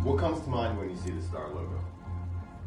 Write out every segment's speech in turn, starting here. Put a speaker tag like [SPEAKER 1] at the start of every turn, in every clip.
[SPEAKER 1] What comes to mind when you see the star logo?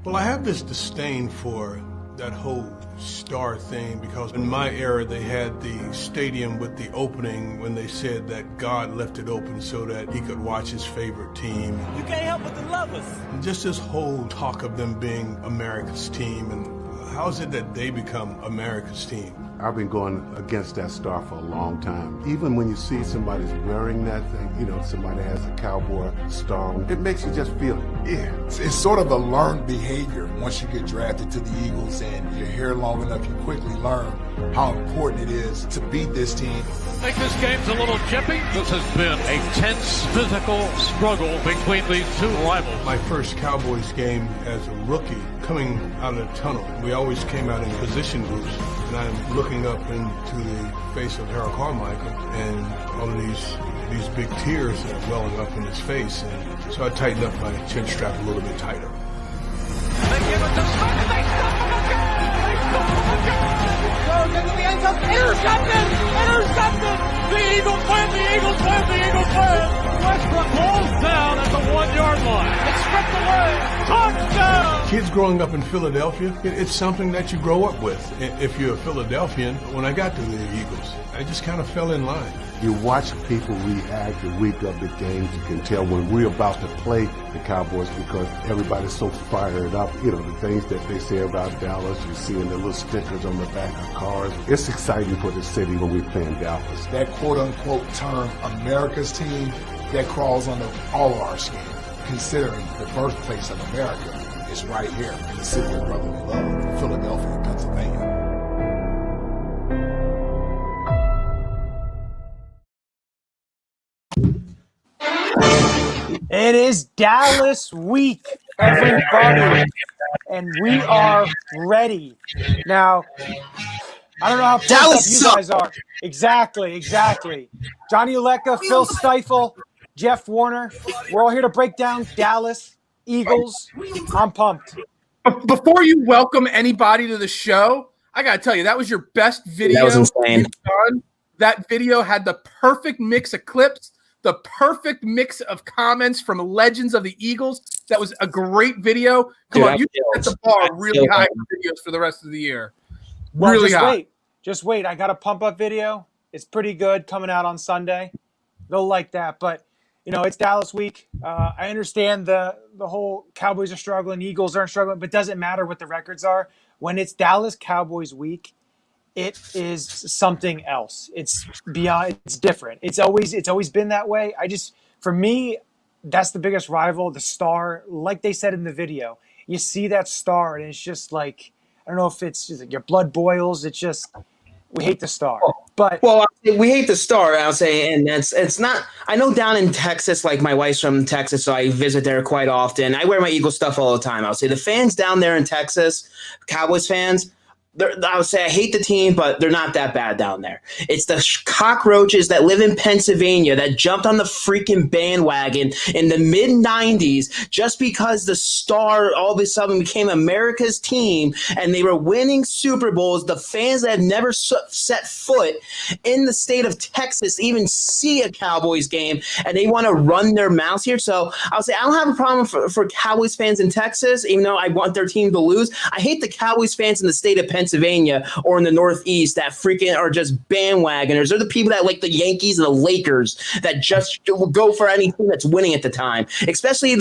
[SPEAKER 2] Well, I have this disdain for that whole star thing because in my era they had the stadium with the opening when they said that God left it open so that he could watch his favorite team.
[SPEAKER 3] You can't help but to love us.
[SPEAKER 2] And just this whole talk of them being America's team, and how is it that they become America's team?
[SPEAKER 4] I've been going against that star for a long time. Even when you see somebody's wearing that thing, you know, somebody has a cowboy star on, it makes you just feel, yeah.
[SPEAKER 5] It's sort of a learned behavior. Once you get drafted to the Eagles and you're here long enough, you quickly learn how important it is to beat this team.
[SPEAKER 6] I think this game's a little chippy. This has been a tense physical struggle between these two rivals.
[SPEAKER 2] My first Cowboys game as a rookie, coming out of the tunnel, we always came out in position groups, and I'm looking up into the face of Harold Carmichael, and all of these big tears are welling up in his face, and so I tightened up my chin strap a little bit tighter.
[SPEAKER 3] They give it to Scott, and they stop him again! They stop him again! Goes into the end zone, intercepted! Intercepted!
[SPEAKER 6] The Eagles win! The Eagles win! The Eagles win! Westbrook rolls down at the 1 yard line.
[SPEAKER 3] It's stripped away! Touchdown!
[SPEAKER 2] Kids growing up in Philadelphia, it's something that you grow up with. If you're a Philadelphian, when I got to the Eagles, I just kind of fell in line.
[SPEAKER 4] You watch people react the week of the games. You can tell when we're about to play the Cowboys because everybody's so fired up. You know, the things that they say about Dallas, you see in the little stickers on the back of cars. It's exciting for the city when we play in Dallas.
[SPEAKER 5] That quote-unquote term, America's team, that crawls under all of our skin, considering the birthplace of America is right here in the city of brotherly love, Philadelphia, Pennsylvania.
[SPEAKER 7] It is Dallas week, everybody, and we are ready. Now, I don't know how pumped up you guys are. Exactly. Johnny Ulecka, Phil Stifle, Jeff Warner. We're all here to break down Dallas Eagles. I'm pumped.
[SPEAKER 8] Before you welcome anybody to the show, I got to tell you, that was your best video.
[SPEAKER 9] That was insane.
[SPEAKER 8] That video had the perfect mix of clips, the perfect mix of comments from legends of the Eagles. That was a great video. Come on, you set the bar really high for videos for the rest of the year.
[SPEAKER 7] Well,
[SPEAKER 8] really high.
[SPEAKER 7] Just wait. I got a pump-up video. It's pretty good coming out on Sunday. They'll like that. But, you know, it's Dallas week. I understand the whole Cowboys are struggling, Eagles aren't struggling, but it doesn't matter what the records are. When it's Dallas Cowboys week, it is something else. It's beyond. It's different. It's always been that way. For me, that's the biggest rival, the star. Like they said in the video, you see that star, and it's just like, I don't know if it's just like your blood boils. It's just, we hate the star. But
[SPEAKER 9] we hate the star. I'll say, and it's not. I know down in Texas, like my wife's from Texas, so I visit there quite often. I wear my Eagles stuff all the time. I'll say the fans down there in Texas, Cowboys fans. I would say I hate the team, but they're not that bad down there. It's the cockroaches that live in Pennsylvania that jumped on the freaking bandwagon in the mid-'90s just because the star all of a sudden became America's team and they were winning Super Bowls. The fans that have never set foot in the state of Texas even see a Cowboys game, and they want to run their mouths here. So I'll say I don't have a problem for Cowboys fans in Texas, even though I want their team to lose. I hate the Cowboys fans in the state of Pennsylvania or in the Northeast that freaking are just bandwagoners. They're the people that like the Yankees and the Lakers that just will go for anything that's winning at the time. Especially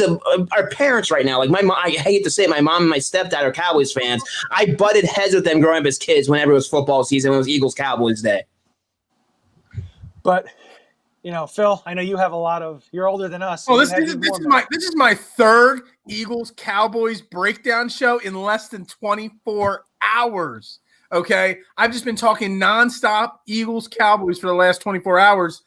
[SPEAKER 9] our parents right now. Like my mom, I hate to say it, my mom and my stepdad are Cowboys fans. I butted heads with them growing up as kids whenever it was football season. It was Eagles-Cowboys Day.
[SPEAKER 7] But you know, Phil, I know you have you're older than us.
[SPEAKER 8] So this is my third Eagles-Cowboys breakdown show in less than 24 hours. Okay. I've just been talking nonstop Eagles-Cowboys for the last 24 hours.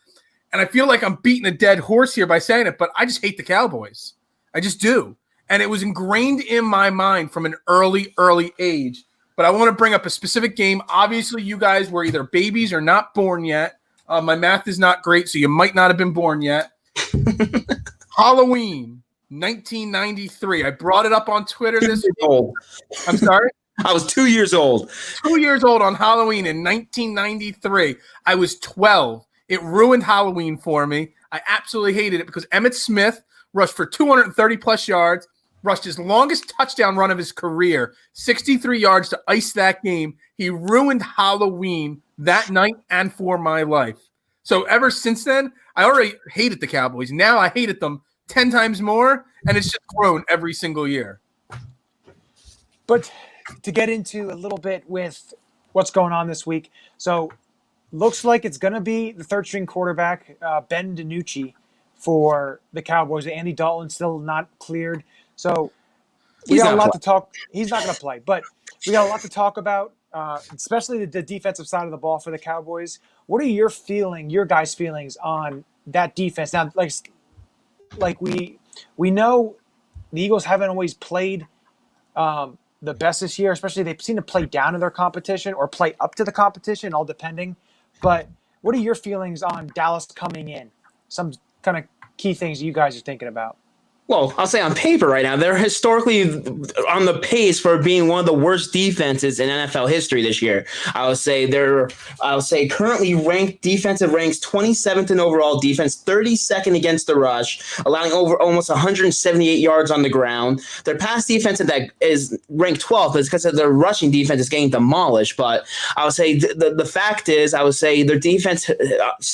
[SPEAKER 8] And I feel like I'm beating a dead horse here by saying it, but I just hate the Cowboys. I just do. And it was ingrained in my mind from an early age. But I want to bring up a specific game. Obviously, you guys were either babies or not born yet. My math is not great, so you might not have been born yet. Halloween, 1993. I brought it up on Twitter this week. I'm sorry?
[SPEAKER 9] I was 2 years old.
[SPEAKER 8] 2 years old on Halloween in 1993. I was 12. It ruined Halloween for me. I absolutely hated it because Emmitt Smith rushed for 230-plus yards, rushed his longest touchdown run of his career, 63 yards to ice that game. He ruined Halloween that night and for my life. So ever since then, I already hated the Cowboys. Now I hated them 10 times more, and it's just grown every single year.
[SPEAKER 7] But to get into a little bit with what's going on this week, so looks like it's going to be the third-string quarterback, Ben DiNucci, for the Cowboys. Andy Dalton still not cleared. So we got a lot to talk. He's not going to play, but we got a lot to talk about, especially the defensive side of the ball for the Cowboys. What are your guys' feelings on that defense? Now, like we know the Eagles haven't always played the best this year, especially they seem to play down to their competition or play up to the competition, all depending. But what are your feelings on Dallas coming in? Some kind of key things you guys are thinking about.
[SPEAKER 9] Well, I'll say on paper right now, they're historically on the pace for being one of the worst defenses in NFL history this year. I would say currently ranked defensive ranks 27th in overall defense, 32nd against the rush, allowing over almost 178 yards on the ground. Their pass defense that is ranked 12th is because their rushing defense is getting demolished. But I would say the fact is, I would say their defense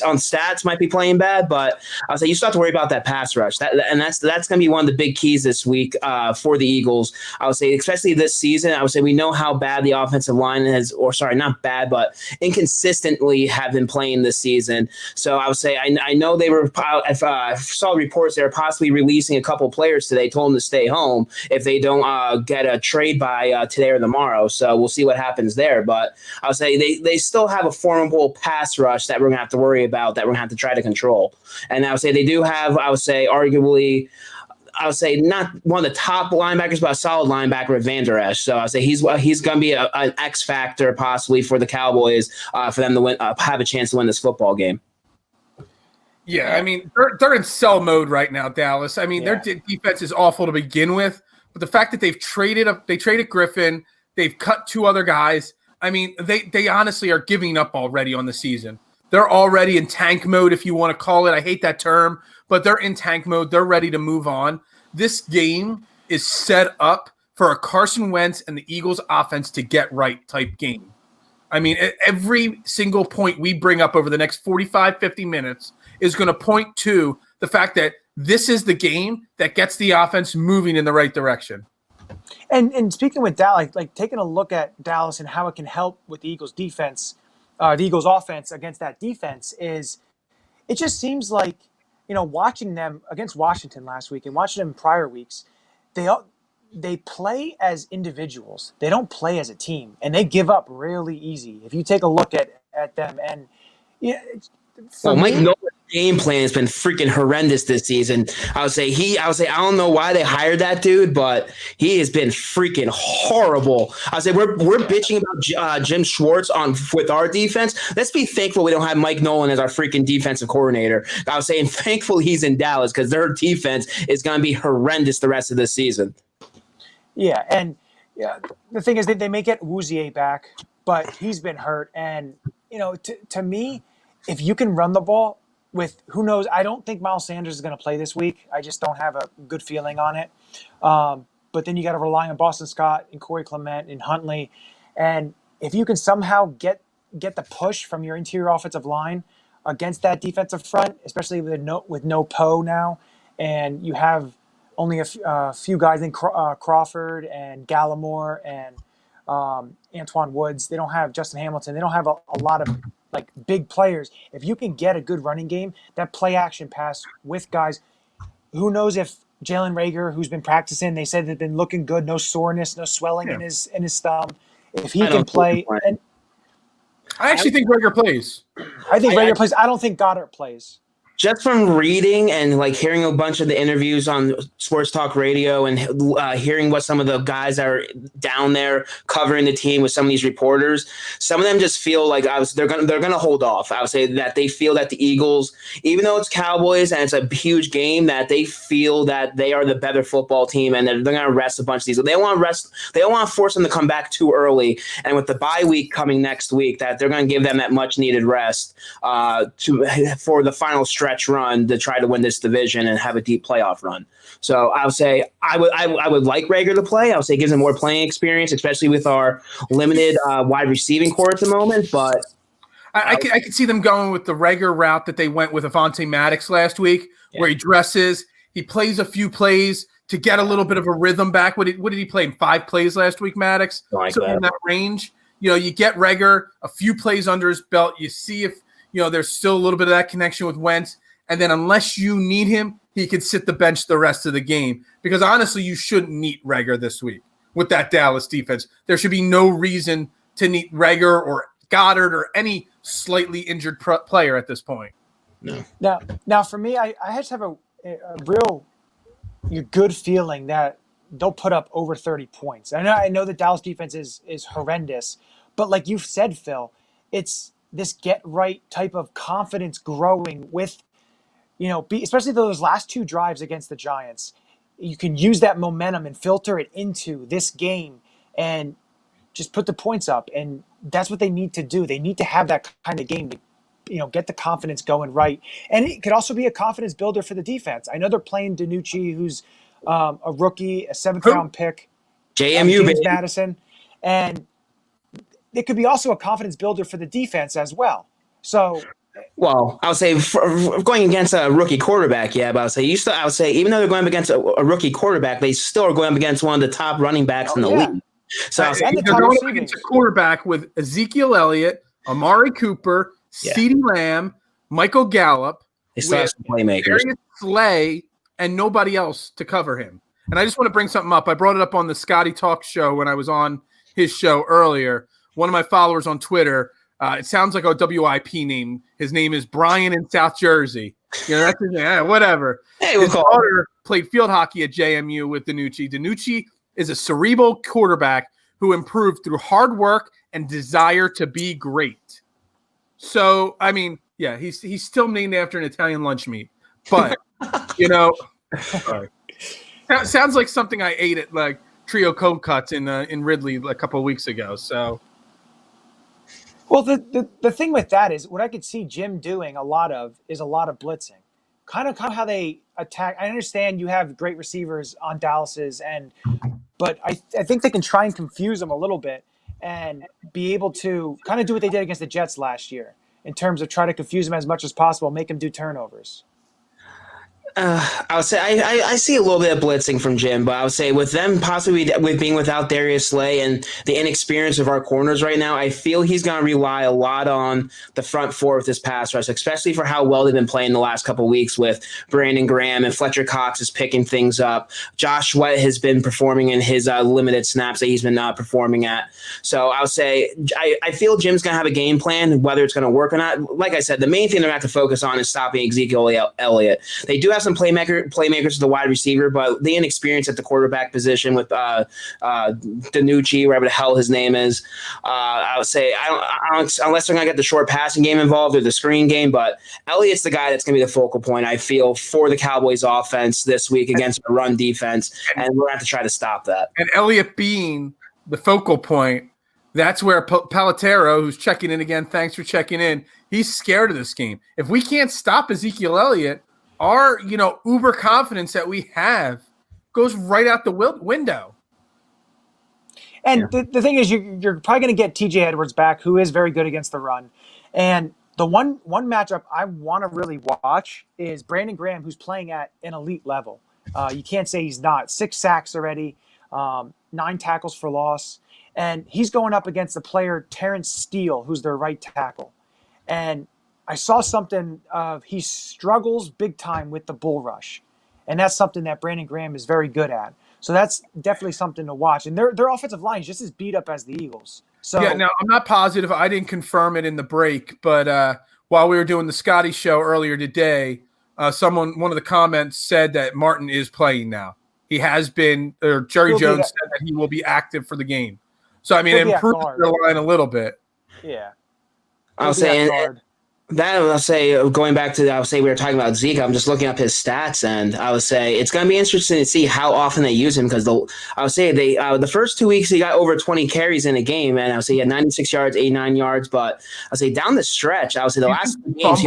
[SPEAKER 9] on stats might be playing bad, but I would say you still have to worry about that pass rush. That's going to be one of the big keys this week for the Eagles. I would say, especially this season, I would say we know how bad the offensive line not bad, but inconsistently have been playing this season. So I would say I know they were. I saw reports they were possibly releasing a couple players today, told them to stay home if they don't get a trade by today or tomorrow. So we'll see what happens there. But I would say they still have a formidable pass rush that we're gonna have to worry about, that we're gonna have to try to control. And I would say they do have, arguably, I would say not one of the top linebackers, but a solid linebacker with Van Der Esch. So I would say he's going to be an X factor possibly for the Cowboys for them to win, have a chance to win this football game.
[SPEAKER 8] Yeah, I mean, they're in sell mode right now, Dallas. I mean, their defense is awful to begin with, but the fact that they traded Griffin, they've cut two other guys. I mean, they honestly are giving up already on the season. They're already in tank mode, if you want to call it. I hate that term, but they're in tank mode. They're ready to move on. This game is set up for a Carson Wentz and the Eagles offense to get right type game. I mean, every single point we bring up over the next 45, 50 minutes is going to point to the fact that this is the game that gets the offense moving in the right direction.
[SPEAKER 7] And speaking with Dallas, like taking a look at Dallas and how it can help with the Eagles defense, the Eagles offense against that defense is, it just seems like, watching them against Washington last week and watching them in prior weeks, they play as individuals. They don't play as a team, and they give up really easy. If you take a look at them, and
[SPEAKER 9] Mike Nolan's game plan has been freaking horrendous this season. I would say I don't know why they hired that dude, but he has been freaking horrible. I would say we're bitching about Jim Schwartz with our defense. Let's be thankful we don't have Mike Nolan as our freaking defensive coordinator. I was saying thankfully he's in Dallas because their defense is going to be horrendous the rest of this season.
[SPEAKER 7] Yeah, and the thing is they may get Wouzier back, but he's been hurt. And, to me, if you can run the ball with, who knows, I don't think Miles Sanders is going to play this week. I just don't have a good feeling on it. But then you got to rely on Boston Scott and Corey Clement and Huntley. And if you can somehow get the push from your interior offensive line against that defensive front, especially with no Poe now, and you have only a few guys in Crawford and Gallimore and Antoine Woods. They don't have Justin Hamilton. They don't have a lot of big players. If you can get a good running game, that play action pass with guys, who knows if Jalen Reagor, who's been practicing, they said they've been looking good, no soreness, no swelling in his thumb. If he can play, and
[SPEAKER 8] I actually think Reagor plays.
[SPEAKER 7] I think Reagor plays. I don't think Goddard plays.
[SPEAKER 9] Just from reading and hearing a bunch of the interviews on Sports Talk Radio and hearing what some of the guys that are down there covering the team with some of these reporters, some of them just feel like they're gonna hold off. I would say that they feel that the Eagles, even though it's Cowboys and it's a huge game, that they feel that they are the better football team and they're gonna rest a bunch of these. They don't want to rest. They don't want to force them to come back too early. And with the bye week coming next week, that they're gonna give them that much needed rest for the final stretch stretch run to try to win this division and have a deep playoff run. So I would say I would like Rager to play. I would say it gives him more playing experience, especially with our limited wide receiving core at the moment. But
[SPEAKER 8] I could see them going with the Rager route that they went with Avonte Maddox last week, where he dresses, he plays a few plays to get a little bit of a rhythm back. What did he play in 5 plays last week, Maddox? So in that range, you get Rager a few plays under his belt. You see if there's still a little bit of that connection with Wentz, and then unless you need him, he could sit the bench the rest of the game. Because honestly, you shouldn't need Rager this week with that Dallas defense. There should be no reason to need Rager or Goddard or any slightly injured player at this point.
[SPEAKER 9] No.
[SPEAKER 7] Now for me, I just have a real good feeling that they'll put up over 30 points. I know the Dallas defense is horrendous, but like you've said, Phil, it's this get right type of confidence growing with, especially those last 2 drives against the Giants. You can use that momentum and filter it into this game and just put the points up. And that's what they need to do. They need to have that kind of game to, get the confidence going right. And it could also be a confidence builder for the defense. I know they're playing DiNucci, who's a rookie, a 7th-round pick.
[SPEAKER 9] JMU,
[SPEAKER 7] James Madison. And it could be also a confidence builder for the defense as well. So,
[SPEAKER 9] well, I would say going against a rookie quarterback, but I would say even though they're going up against a rookie quarterback, they still are going up against one of the top running backs in the league. So
[SPEAKER 8] they're going up against a quarterback with Ezekiel Elliott, Amari Cooper, CeeDee Lamb, Michael Gallup,
[SPEAKER 9] they still have some playmakers,
[SPEAKER 8] Darius Slay, and nobody else to cover him. And I just want to bring something up. I brought it up on the Scotty Talk show when I was on his show earlier. One of my followers on Twitter, it sounds like a WIP name. His name is Brian in South Jersey. That's his name. Whatever.
[SPEAKER 9] Hey,
[SPEAKER 8] his daughter played field hockey at JMU with DiNucci. DiNucci is a cerebral quarterback who improved through hard work and desire to be great. So, I mean, he's still named after an Italian lunch meat. But, sorry. Sounds like something I ate at like Trio Cold Cuts in Ridley a couple of weeks ago. So,
[SPEAKER 7] well, the thing with that is what I could see Jim doing a lot of blitzing, kind of how they attack. I understand you have great receivers on Dallas's but I think they can try and confuse them a little bit and be able to kind of do what they did against the Jets last year in terms of try to confuse them as much as possible, make them do turnovers.
[SPEAKER 9] I would say I see a little bit of blitzing from Jim, but I would say with them possibly with being without Darius Slay and the inexperience of our corners right now, I feel he's going to rely a lot on the front four with this pass rush, especially for how well they've been playing the last couple of weeks with Brandon Graham and Fletcher Cox is picking things up. Josh Sweat has been performing in his limited snaps that he's been performing at. So I would say I feel Jim's going to have a game plan, whether it's going to work or not. Like I said, the main thing they're going to have to focus on is stopping Ezekiel Elliott. They do have some playmakers at the wide receiver, but the inexperience at the quarterback position with DiNucci, whatever the hell his name is, I would say I don't unless they're going to get the short passing game involved or the screen game. But Elliott's the guy that's going to be the focal point, I feel, for the Cowboys offense this week against the run defense, and we're going to have to try to stop that.
[SPEAKER 8] And Elliott being the focal point, that's where Palatero, who's checking in again, thanks for checking in, he's scared of this game. If we can't stop Ezekiel Elliott, our uber confidence that we have goes right out the window.
[SPEAKER 7] And the thing is, you're probably going to get TJ Edwards back, who is very good against the run. And the one matchup I want to really watch is Brandon Graham, who's playing at an elite level. You can't say he's not. 6 sacks already, 9 tackles for loss. And he's going up against the player Terrence Steele, who's their right tackle. And I saw something he struggles big time with the bull rush. And that's something that Brandon Graham is very good at. So that's definitely something to watch. And their offensive line is just as beat up as the Eagles. So
[SPEAKER 8] now I'm not positive. I didn't confirm it in the break, but while we were doing the Scotty show earlier today, one of the comments said that Martin is playing now. He has been, or Jerry Jones said that he will be active for the game. So, I mean, it improves their line a little bit.
[SPEAKER 7] Yeah.
[SPEAKER 9] I'll say going back to we were talking about Zeke. I'm just looking up his stats, and I would say it's going to be interesting to see how often they use him because the first 2 weeks he got over 20 carries in a game, and I would say he had 96 yards, 89 yards. But I would say down the stretch, I would say the last 2 games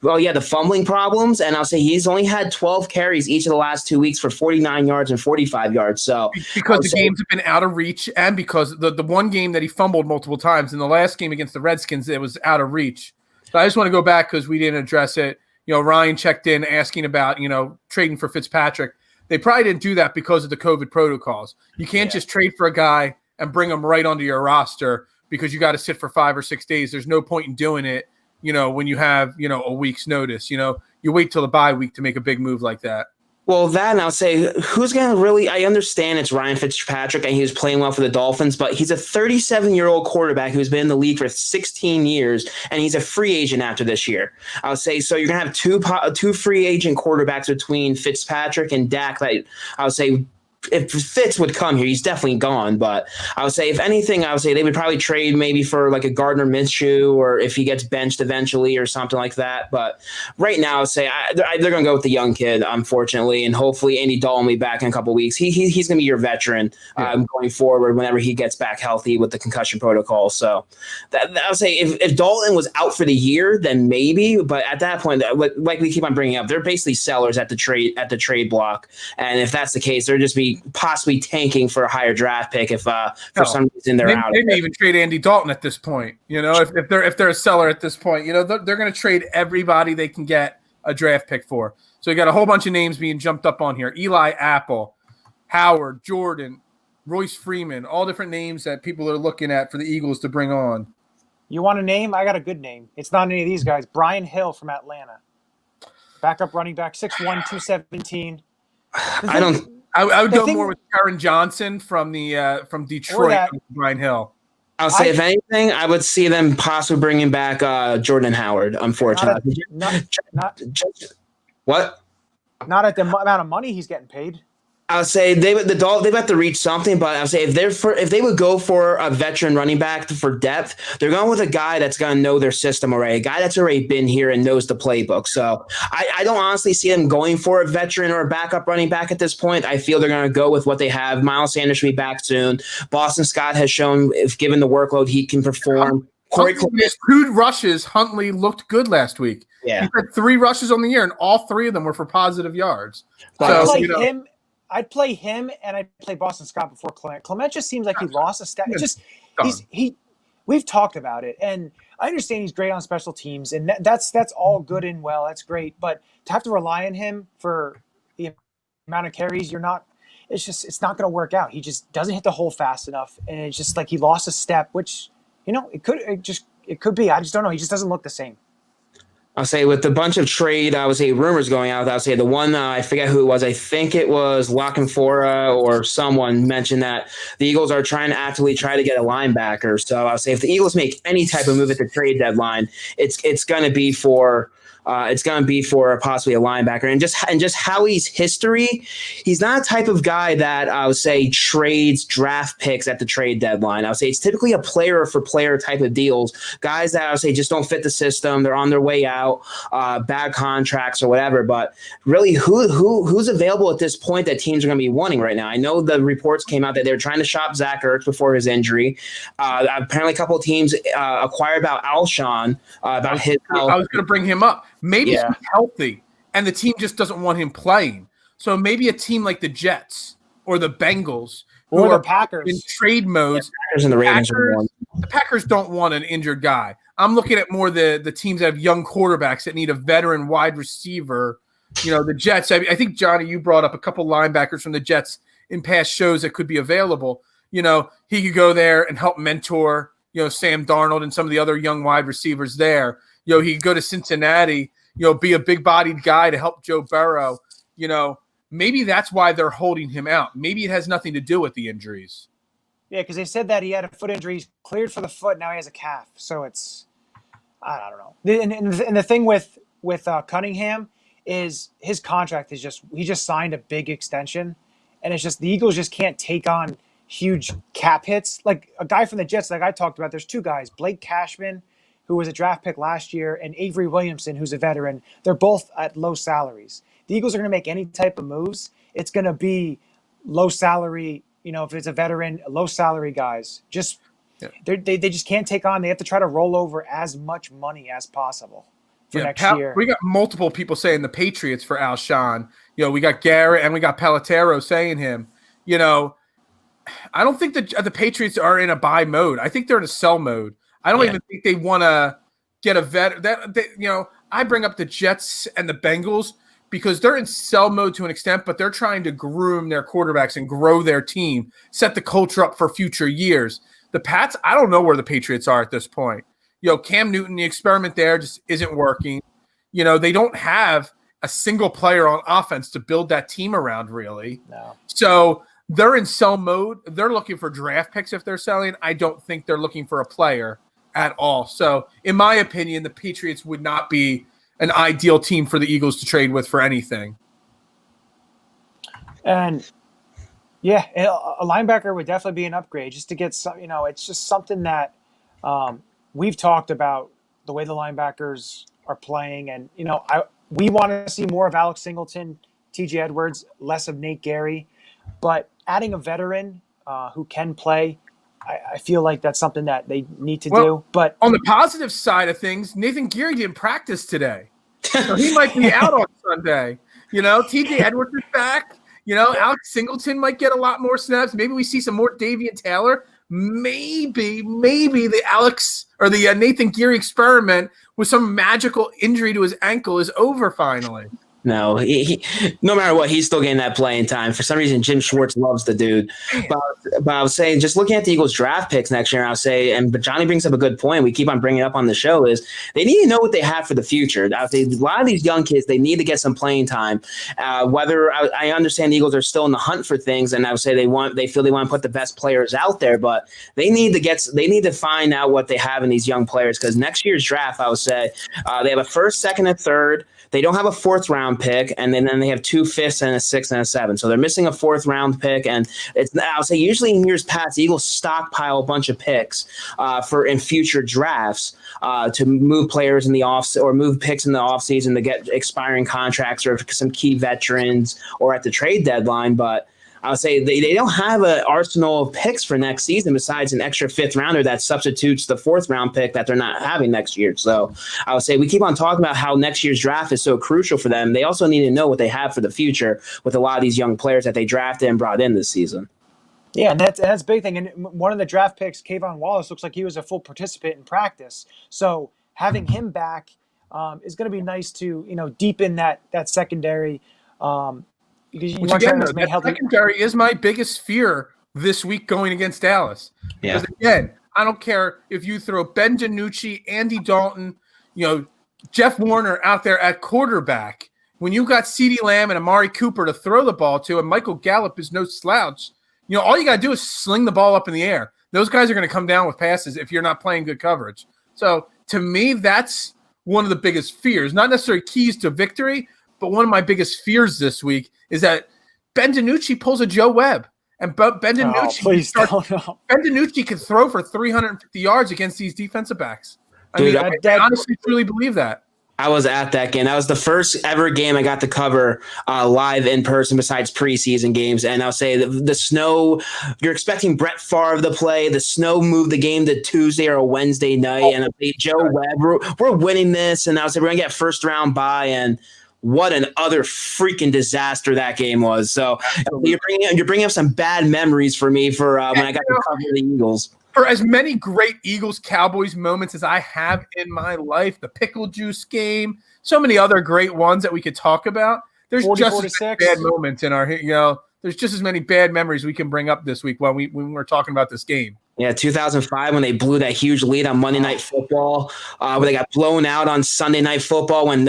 [SPEAKER 9] Well, yeah, the fumbling problems, and I'll say he's only had 12 carries each of the last 2 weeks for 49 yards and 45 yards. So
[SPEAKER 8] because the games have been out of reach, and because the one game that he fumbled multiple times in the last game against the Redskins, it was out of reach. So I just want to go back because we didn't address it. Ryan checked in asking about trading for Fitzpatrick. They probably didn't do that because of the COVID protocols. You can't just trade for a guy and bring him right onto your roster because you got to sit for 5 or 6 days. There's no point in doing it. When you have, a week's notice, you wait till the bye week to make a big move like that.
[SPEAKER 9] Well, that, and I'll say, who's going to really – I understand it's Ryan Fitzpatrick, and he was playing well for the Dolphins, but he's a 37-year-old quarterback who's been in the league for 16 years, and he's a free agent after this year. I would say, so you're going to have two free agent quarterbacks between Fitzpatrick and Dak that I would say – if Fitz would come here, he's definitely gone. But I would say, if anything, I would say they would probably trade maybe for like a Gardner Minshew, or if he gets benched eventually or something like that. But right now, I would say they're going to go with the young kid, unfortunately, and hopefully Andy Dalton will be back in a couple of weeks. He's going to be your veteran going forward whenever he gets back healthy with the concussion protocol. So I would say if Dalton was out for the year, then maybe. But at that point, like we keep on bringing up, they're basically sellers at the trade block, and if that's the case, they're just be possibly tanking for a higher draft pick if for some reason they're out.
[SPEAKER 8] They may even trade Andy Dalton at this point. If they're a seller at this point, they're going to trade everybody they can get a draft pick for. So you got a whole bunch of names being jumped up on here: Eli Apple, Howard, Jordan, Royce Freeman, all different names that people are looking at for the Eagles to bring on.
[SPEAKER 7] You want a name? I got a good name. It's not any of these guys. Brian Hill from Atlanta, backup running back, 6'1", 217.
[SPEAKER 8] I would go more with Karen Johnson from Detroit, Brian Hill.
[SPEAKER 9] I'll say, if anything, I would see them possibly bringing back Jordan Howard, unfortunately. What?
[SPEAKER 7] Not at the amount of money he's getting paid.
[SPEAKER 9] I would say they've got to reach something, but I would say if they would go for a veteran running back for depth, they're going with a guy that's going to know their system already, a guy that's already been here and knows the playbook. So I don't honestly see them going for a veteran or a backup running back at this point. I feel they're going to go with what they have. Miles Sanders should be back soon. Boston Scott has shown, if given the workload, he can perform.
[SPEAKER 8] His 2 rushes, Huntley looked good last week.
[SPEAKER 9] Yeah.
[SPEAKER 8] He had 3 rushes on the year, and all 3 of them were for positive yards.
[SPEAKER 7] I'd play him, and I'd play Boston Scott before Clement. Clement just seems like he lost a step. We've talked about it, and I understand he's great on special teams, and that's all good and well. That's great, but to have to rely on him for the amount of carries, it's not going to work out. He just doesn't hit the hole fast enough, and it's just like he lost a step, which it could be. I just don't know. He just doesn't look the same.
[SPEAKER 9] I'll say with a bunch of trade, I would say rumors going out. I would say the one, I forget who it was. I think it was Lockenfora or someone mentioned that the Eagles are trying to actively try to get a linebacker. So I would say if the Eagles make any type of move at the trade deadline, it's going to be for possibly a linebacker. And just Howie's history, he's not a type of guy that I would say trades draft picks at the trade deadline. I would say it's typically a player for player type of deals. Guys that I would say just don't fit the system. They're on their way out, bad contracts or whatever. But really, who's available at this point that teams are going to be wanting right now? I know the reports came out that they were trying to shop Zach Ertz before his injury. Apparently, a couple of teams acquired about Alshon, about his health.
[SPEAKER 8] I was going to bring him up. Maybe he's healthy, and the team just doesn't want him playing. So maybe a team like the Jets or the Bengals,
[SPEAKER 7] or the Packers
[SPEAKER 8] in trade modes.
[SPEAKER 9] Packers and the Ravens
[SPEAKER 8] the Packers don't want an injured guy. I'm looking at more the teams that have young quarterbacks that need a veteran wide receiver. The Jets. I think, Johnny, you brought up a couple linebackers from the Jets in past shows that could be available. He could go there and help mentor, Sam Darnold and some of the other young wide receivers there. He could go to Cincinnati, be a big-bodied guy to help Joe Burrow. Maybe that's why they're holding him out. Maybe it has nothing to do with the injuries.
[SPEAKER 7] Yeah, because they said that he had a foot injury. He's cleared for the foot. Now he has a calf. So I don't know. And the thing with Cunningham is his contract is he just signed a big extension. And it's just the Eagles just can't take on huge cap hits. Like a guy from the Jets, like I talked about, there's 2 guys, Blake Cashman, who was a draft pick last year, and Avery Williamson, who's a veteran. They're both at low salaries. The Eagles are going to make any type of moves. It's going to be low salary, if it's a veteran, low salary guys. They just can't take on. They have to try to roll over as much money as possible. for next year.
[SPEAKER 8] We got multiple people saying the Patriots for Alshon. We got Garrett and we got Pelotero saying him. I don't think that the Patriots are in a buy mode. I think they're in a sell mode. I don't even think they want to get a vet. I bring up the Jets and the Bengals because they're in sell mode to an extent, but they're trying to groom their quarterbacks and grow their team, set the culture up for future years. The Pats, I don't know where the Patriots are at this point. Cam Newton, the experiment there just isn't working. They don't have a single player on offense to build that team around, really.
[SPEAKER 7] No.
[SPEAKER 8] So they're in sell mode. They're looking for draft picks if they're selling. I don't think they're looking for a player at all. So in my opinion, the Patriots would not be an ideal team for the Eagles to trade with for anything.
[SPEAKER 7] And a linebacker would definitely be an upgrade just to get some, it's just something that we've talked about the way the linebackers are playing. And, we want to see more of Alex Singleton, TJ Edwards, less of Nate Gary, but adding a veteran who can play, I feel like that's something that they need to do. But
[SPEAKER 8] on the positive side of things, Nathan Geary didn't practice today. So he might be out on Sunday. TJ Edwards is back. Alex Singleton might get a lot more snaps. Maybe we see some more Davian Taylor. Maybe the Alex or the Nathan Geary experiment with some magical injury to his ankle is over finally.
[SPEAKER 9] No, he no matter what, he's still getting that playing time. For some reason, Jim Schwartz loves the dude. But I was saying, just looking at the Eagles draft picks next year, but Johnny brings up a good point. We keep on bringing it up on the show is they need to know what they have for the future. I would say a lot of these young kids, they need to get some playing time. Whether I understand the Eagles are still in the hunt for things, and I would say they feel they want to put the best players out there, but they need to find out what they have in these young players because next year's draft, I would say they have a first, second, and third. They don't have a fourth round pick, and then they have 2 5ths and a 6th and a 7th. So they're missing a fourth round pick, and I'll say usually in years past, Eagles stockpile a bunch of picks in future drafts to move players in the off or move picks in the offseason to get expiring contracts or some key veterans or at the trade deadline, but. I would say they don't have an arsenal of picks for next season besides an extra 5th rounder that substitutes the 4th round pick that they're not having next year. So I would say we keep on talking about how next year's draft is so crucial for them. They also need to know what they have for the future with a lot of these young players that they drafted and brought in this season.
[SPEAKER 7] Yeah, and that's a big thing. And one of the draft picks, Kayvon Wallace, looks like he was a full participant in practice. So having him back is going to be nice to deepen that secondary.
[SPEAKER 8] Which again, that secondary is my biggest fear this week going against Dallas.
[SPEAKER 9] Yeah.
[SPEAKER 8] Because again, I don't care if you throw Ben DiNucci, Andy Dalton, Jeff Warner out there at quarterback. When you got CeeDee Lamb and Amari Cooper to throw the ball to, and Michael Gallup is no slouch, all you got to do is sling the ball up in the air. Those guys are going to come down with passes if you're not playing good coverage. So to me, that's one of the biggest fears. Not necessarily keys to victory, but one of my biggest fears this week is that Ben DiNucci pulls a Joe Webb. And Ben DiNucci, Ben DiNucci can throw for 350 yards against these defensive backs. I honestly truly believe that.
[SPEAKER 9] I was at that game. That was the first ever game I got to cover live in person besides preseason games. And I'll say the snow, you're expecting Brett Favre to play. The snow moved the game to Tuesday or a Wednesday night. And I'll say Joe Webb, we're winning this. And I'll say we're going to get first round bye. And what an other freaking disaster that game was. So you're bringing up some bad memories for me for when I got to cover the Eagles.
[SPEAKER 8] For as many great Eagles-Cowboys moments as I have in my life, the pickle juice game, so many other great ones that we could talk about. There's just as many bad moments in our, there's just as many bad memories we can bring up this week when we're talking about this game.
[SPEAKER 9] Yeah, 2005 when they blew that huge lead on Monday Night Football, where they got blown out on Sunday Night Football when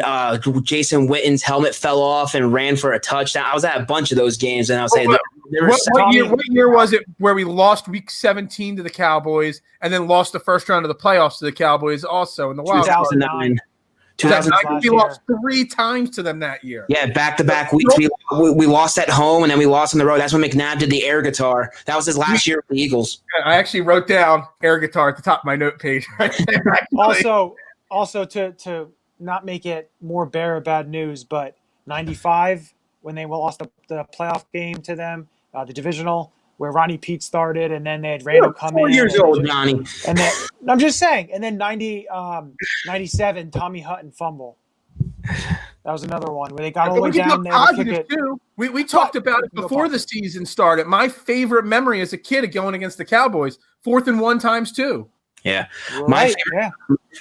[SPEAKER 9] Jason Witten's helmet fell off and ran for a touchdown. I was at a bunch of those games, and I'll say
[SPEAKER 8] what year was it where we lost Week 17 to the Cowboys and then lost the first round of the playoffs to the Cowboys also in the wild card?
[SPEAKER 9] 2009.
[SPEAKER 8] We lost 3 times to them that year.
[SPEAKER 9] Yeah, back-to-back weeks. We lost at home, and then we lost on the road. That's when McNabb did the air guitar. That was his last year with the Eagles.
[SPEAKER 8] I actually wrote down air guitar at the top of my note page. Right there,
[SPEAKER 7] also to not make it more bearer of bad news, but 95 when they lost the playoff game to them, the divisional, where Ronnie Pete started, and then they had Randall come in.
[SPEAKER 9] 4 years old, Johnny.
[SPEAKER 7] And then I'm just saying, and then 97, Tommy Hutton fumble. That was another one where they got all the way down there to kick it.
[SPEAKER 8] Too. We talked about it before the season started. My favorite memory as a kid of going against the Cowboys, 4th and 1 times 2.
[SPEAKER 9] Yeah.
[SPEAKER 7] Right,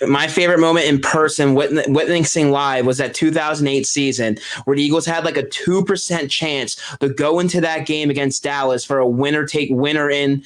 [SPEAKER 9] My favorite moment in person witnessing live was that 2008 season where the Eagles had like a 2% chance to go into that game against Dallas for a winner-take-winner-in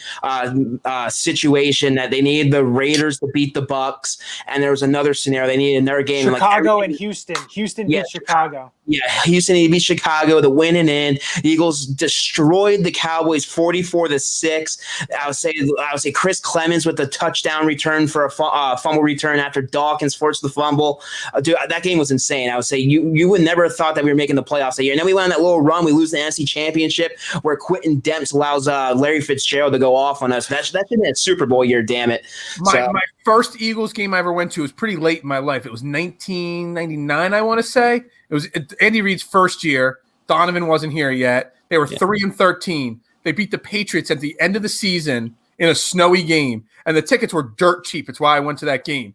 [SPEAKER 9] situation that they needed the Raiders to beat the Bucs, and there was another scenario they needed another game.
[SPEAKER 7] Chicago and Houston. Houston beat Chicago.
[SPEAKER 9] Yeah, Houston needed to beat Chicago to win and in. The Eagles destroyed the Cowboys 44-6. I would say Chris Clemens with the touchdown return for a fumble return after Dawkins forced the fumble. Dude, that game was insane. I would say you would never have thought that we were making the playoffs that year. And then we went on that little run. We lose the NFC Championship where Quentin Demps allows Larry Fitzgerald to go off on us. That should have been a Super Bowl year, damn it.
[SPEAKER 8] My first Eagles game I ever went to was pretty late in my life. It was 1999, I want to say. It was Andy Reid's first year. Donovan wasn't here yet. They were 3-13. They beat the Patriots at the end of the season in a snowy game, and the tickets were dirt cheap. It's why I went to that game.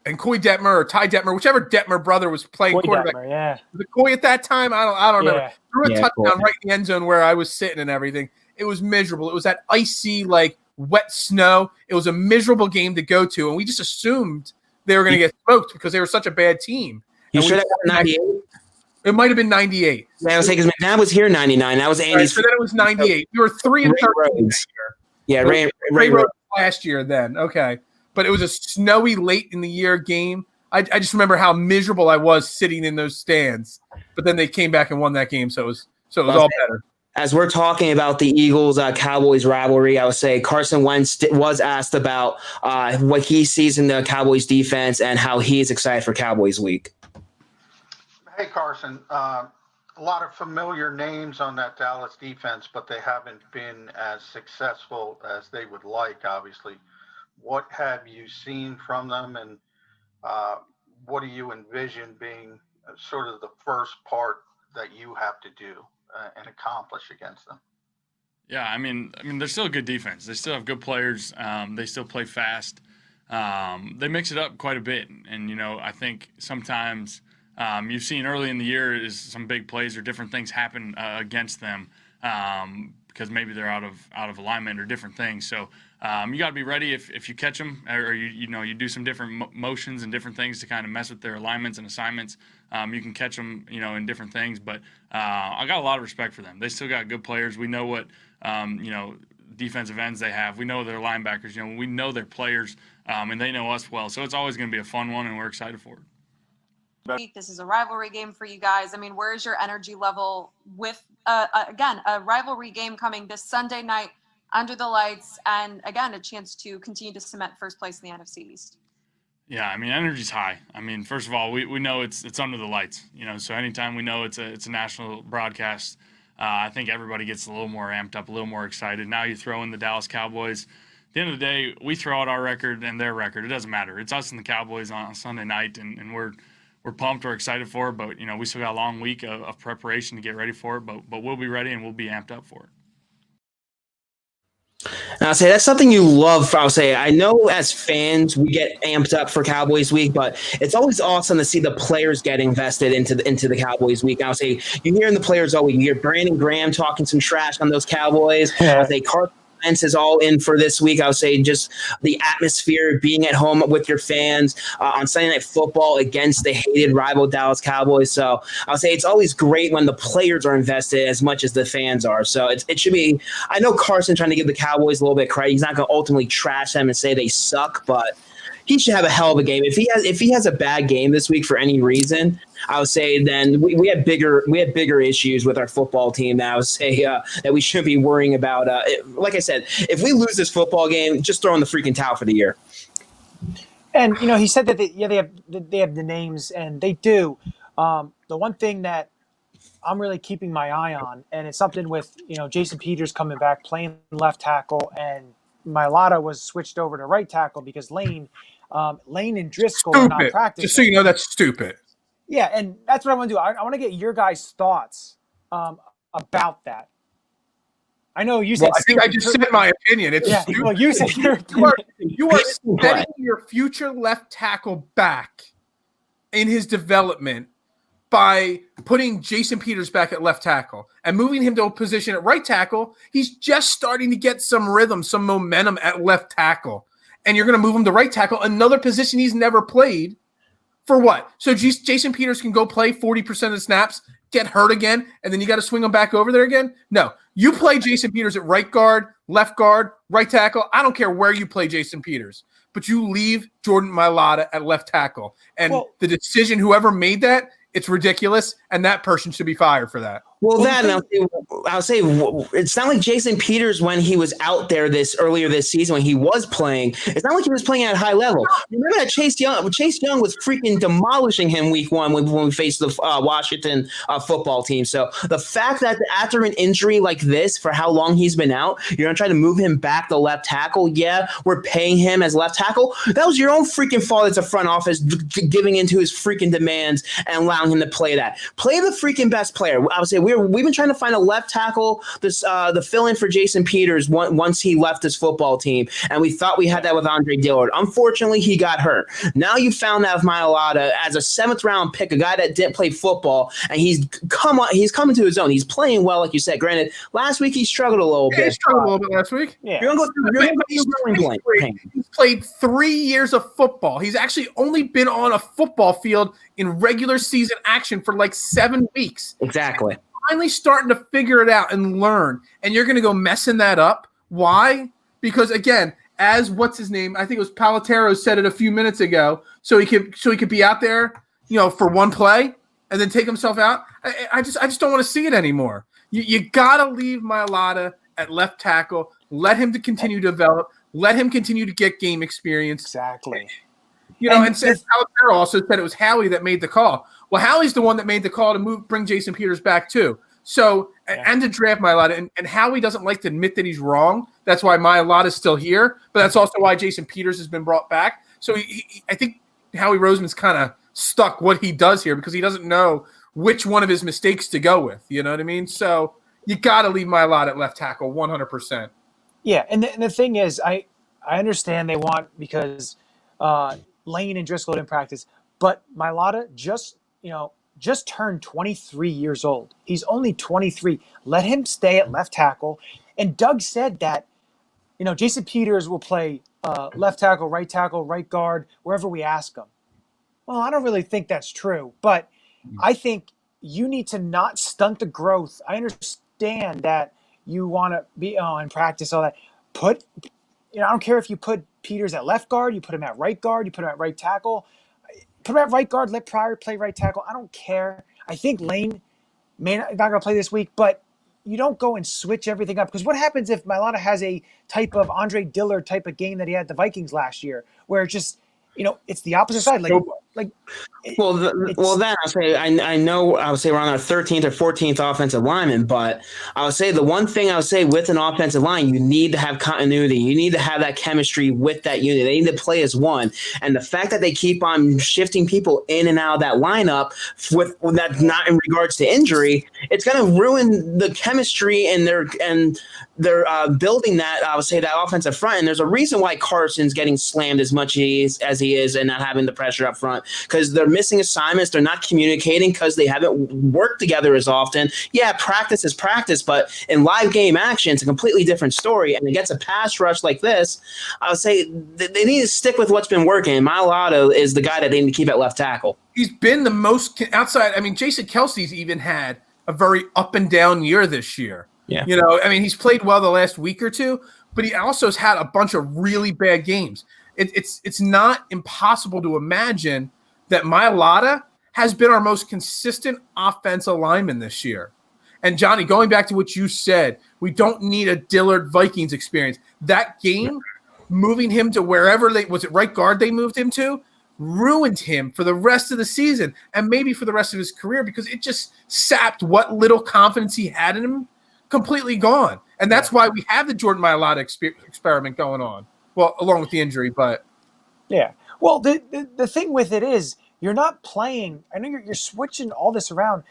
[SPEAKER 8] And Coy Detmer or Ty Detmer, whichever Detmer brother was playing quarterback.
[SPEAKER 7] Detmer,
[SPEAKER 8] Was it Coy at that time? I don't remember. Threw a touchdown right in the end zone where I was sitting and everything. It was miserable. It was that icy, wet snow. It was a miserable game to go to, and we just assumed they were going to get smoked because they were such a bad team.
[SPEAKER 9] You sure that was 98?
[SPEAKER 8] It might have been 98.
[SPEAKER 9] Yeah, I was saying because McNabb was here in 99. That was Andy's.
[SPEAKER 8] Right, so then it was 98. We were 3-13 that year.
[SPEAKER 9] Yeah, Ray
[SPEAKER 8] Rhodes last year then. Okay. But it was a snowy late in the year game. I just remember how miserable I was sitting in those stands. But then they came back and won that game, so it was all better.
[SPEAKER 9] As we're talking about the Eagles-Cowboys rivalry, I would say Carson Wentz was asked about what he sees in the Cowboys defense and how he is excited for Cowboys week.
[SPEAKER 10] Hey, Carson. A lot of familiar names on that Dallas defense, but they haven't been as successful as they would like, obviously. What have you seen from them, and what do you envision being sort of the first part that you have to do and accomplish against them?
[SPEAKER 11] Yeah, I mean, they're still a good defense. They still have good players. They still play fast. They mix it up quite a bit, and I think sometimes you've seen early in the year is some big plays or different things happen against them because maybe they're out of alignment or different things. So you got to be ready if you catch them or you do some different motions and different things to kind of mess with their alignments and assignments. You can catch them, in different things. But I got a lot of respect for them. They still got good players. We know what defensive ends they have. We know their linebackers. We know their players, and they know us well. So it's always going to be a fun one, and we're excited for it.
[SPEAKER 12] This is a rivalry game for you guys. I mean, where's your energy level with, again, a rivalry game coming this Sunday night under the lights, and, again, a chance to continue to cement first place in the NFC East?
[SPEAKER 11] Yeah, energy's high. First of all, we know it's under the lights, so anytime we know it's a national broadcast, I think everybody gets a little more amped up, a little more excited. Now you throw in the Dallas Cowboys. At the end of the day, we throw out our record and their record. It doesn't matter. It's us and the Cowboys on Sunday night, and we're pumped, we're excited for it, but we still got a long week of preparation to get ready for it, but we'll be ready and we'll be amped up for it.
[SPEAKER 9] And I'll say that's something you love. I'll say I know as fans we get amped up for Cowboys week, but it's always awesome to see the players get invested into the Cowboys week. I'll say you hear the players all week. You hear Brandon Graham talking some trash on those Cowboys. I'll say Carson Wentz is all in for this week. I would say just the atmosphere, being at home with your fans on Sunday Night Football against the hated rival Dallas Cowboys. So I'll say it's always great when the players are invested as much as the fans are. So it should be. I know Carson trying to give the Cowboys a little bit of credit. He's not going to ultimately trash them and say they suck, but he should have a hell of a game. If he has a bad game this week for any reason, I would say then we had bigger issues with our football team that I would say that we shouldn't be worrying about. Like I said, if we lose this football game, just throw in the freaking towel for the year.
[SPEAKER 7] And he said that they have the names, and they do. The one thing that I'm really keeping my eye on, and it's something with Jason Peters coming back playing left tackle, and Mailata was switched over to right tackle because Lane and Driscoll are not practicing.
[SPEAKER 8] Just so you know, that's stupid.
[SPEAKER 7] Yeah, and that's what I want to do. I want to get your guys' thoughts about that. I know you said.
[SPEAKER 8] Well, I think I just said my opinion. It's stupid.
[SPEAKER 7] Well, you said your opinion.
[SPEAKER 8] You are setting your future left tackle back in his development by putting Jason Peters back at left tackle and moving him to a position at right tackle. He's just starting to get some rhythm, some momentum at left tackle. And you're going to move him to right tackle, another position he's never played. For what? So Jason Peters can go play 40% of the snaps, get hurt again, and then you got to swing him back over there again? No. You play Jason Peters at right guard, right tackle. I don't care where you play Jason Peters, but you leave Jordan Mailata at left tackle. And the decision, whoever made that, it's ridiculous, and that person should be fired for that.
[SPEAKER 9] Well, I'll say it's not like Jason Peters when he was out there earlier this season when he was playing. It's not like he was playing at a high level. Remember that Chase Young? Chase Young was freaking demolishing him week one when we faced the Washington football team. So the fact that after an injury like this, for how long he's been out, you're gonna try to move him back to left tackle. Yeah, we're paying him as left tackle. That was your own freaking fault as a front office giving into his freaking demands and allowing him to play that. Play the freaking best player. I would say we've been trying to find a left tackle, the fill-in for Jason Peters once he left his football team, and we thought we had that with Andre Dillard. Unfortunately, he got hurt. Now you found that with Mailata as a 7th-round pick, a guy that didn't play football, and he's coming to his own. He's playing well, like you said. Granted, last week he struggled a little bit.
[SPEAKER 8] He struggled a little bit last week.
[SPEAKER 7] Yeah.
[SPEAKER 8] He's played 3 years of football. He's actually only been on a football field in regular season action for like 7 weeks.
[SPEAKER 9] Exactly.
[SPEAKER 8] Finally starting to figure it out and learn, and you're going to go messing that up. Why? Because again, as what's his name? I think it was Palatero said it a few minutes ago. So he could be out there, for one play and then take himself out. I just don't want to see it anymore. You got to leave Mailata at left tackle. Let him to continue to develop. Let him continue to get game experience.
[SPEAKER 7] Exactly.
[SPEAKER 8] And Palatero also said it was Howie that made the call. Well, Howie's the one that made the call to bring Jason Peters back too. So, and to draft Mailata. And Howie doesn't like to admit that he's wrong. That's why Mailata's still here. But that's also why Jason Peters has been brought back. So I think Howie Roseman's kind of stuck what he does here because he doesn't know which one of his mistakes to go with. You know what I mean? So you got to leave Mailata at left tackle 100%.
[SPEAKER 7] Yeah, and the thing is, I understand they want because Lane and Driscoll didn't practice, but Mailata just turned 23 years old. He's only 23. Let him stay at left tackle. And Doug said that, Jason Peters will play left tackle, right guard, wherever we ask him. Well, I don't really think that's true, but I think you need to not stunt the growth. I understand that you want to be in practice, all that. I don't care if you put Peters at left guard, you put him at right guard, you put him at right tackle. Put him at right guard, let Pryor play right tackle. I don't care. I think Lane not going to play this week, but you don't go and switch everything up. Because what happens if Mailata has a type of Andre Dillard type of game that he had the Vikings last year, where it's just, it's the opposite side.
[SPEAKER 9] I know I would say we're on our 13th or 14th offensive lineman, but I would say the one thing I would say with an offensive line, you need to have continuity. You need to have that chemistry with that unit. They need to play as one. And the fact that they keep on shifting people in and out of that lineup with that, not in regards to injury, it's going to ruin the chemistry and they're building that, I would say, that offensive front. And there's a reason why Carson's getting slammed as much as he is and not having the pressure up front, because they're missing assignments. They're not communicating because they haven't worked together as often. Yeah, practice is practice, but in live game action, it's a completely different story. And against a pass rush like this, I would say they need to stick with what's been working. Mailata is the guy that they need to keep at left tackle.
[SPEAKER 8] He's been the most outside. I mean, Jason Kelsey's even had a very up and down year this year.
[SPEAKER 9] Yeah.
[SPEAKER 8] He's played well the last week or two, but he also has had a bunch of really bad games. It's not impossible to imagine that Mailata has been our most consistent offensive lineman this year. And Johnny, going back to what you said, we don't need a Dillard Vikings experience. That game, moving him to wherever was it right guard they moved him to, ruined him for the rest of the season and maybe for the rest of his career because it just sapped what little confidence he had in him, completely gone. And that's why we have the Jordan Mailata experiment going on. Well, along with the injury, but
[SPEAKER 7] yeah. Well, the thing with it is you're not playing. I know you're switching all this around.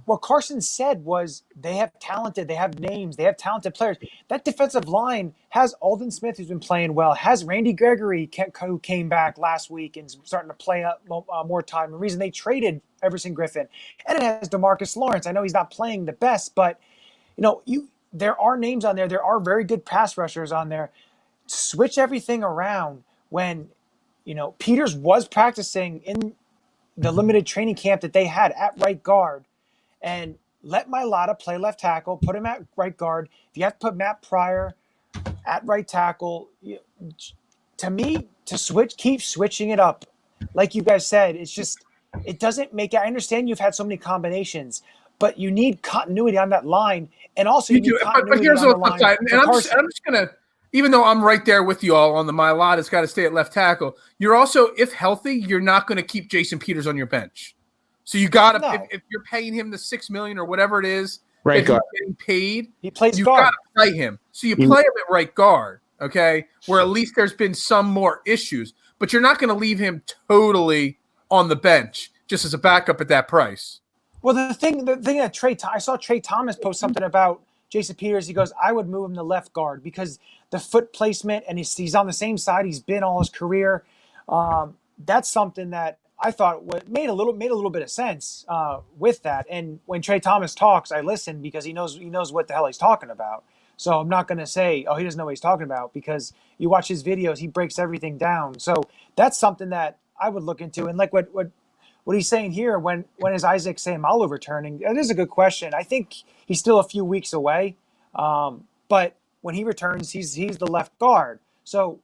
[SPEAKER 7] what Carson said was they have names, they have talented players. That defensive line has Aldon Smith, who's been playing well, has Randy Gregory, who came back last week and is starting to play up more time. The reason they traded Everson Griffin. And it has DeMarcus Lawrence. I know he's not playing the best, but, there are names on there. There are very good pass rushers on there. Switch everything around when, Peters was practicing in the limited training camp that they had at right guard. And let Mailata play left tackle, put him at right guard. If you have to put Matt Pryor at right tackle, to me, keep switching it up. Like you guys said, it doesn't make it. I understand you've had so many combinations, but you need continuity on that line. And also, you need continuity
[SPEAKER 8] but here's
[SPEAKER 7] on
[SPEAKER 8] the flip side. And I'm just going to, even though I'm right there with you all on the Mailata's got to stay at left tackle, you're also, if healthy, you're not going to keep Jason Peters on your bench. So you got to, if you're paying him the $6 million or whatever it is,
[SPEAKER 9] right guard,
[SPEAKER 8] getting paid,
[SPEAKER 7] he plays
[SPEAKER 8] you
[SPEAKER 7] guard.
[SPEAKER 8] got to play him. So you play him at right guard, okay, where at least there's been some more issues. But you're not going to leave him totally on the bench just as a backup at that price.
[SPEAKER 7] Well, the thing that I saw Trey Thomas post something about Jason Peters. He goes, I would move him to left guard because the foot placement, and he's on the same side he's been all his career. That's something that I thought made a little bit of sense with that. And when Trey Thomas talks, I listen because he knows what the hell he's talking about. So I'm not going to say, he doesn't know what he's talking about, because you watch his videos, he breaks everything down. So that's something that I would look into. And like what he's saying here, when is Isaac Seumalo returning? That is a good question. I think he's still a few weeks away. But when he returns, he's the left guard. So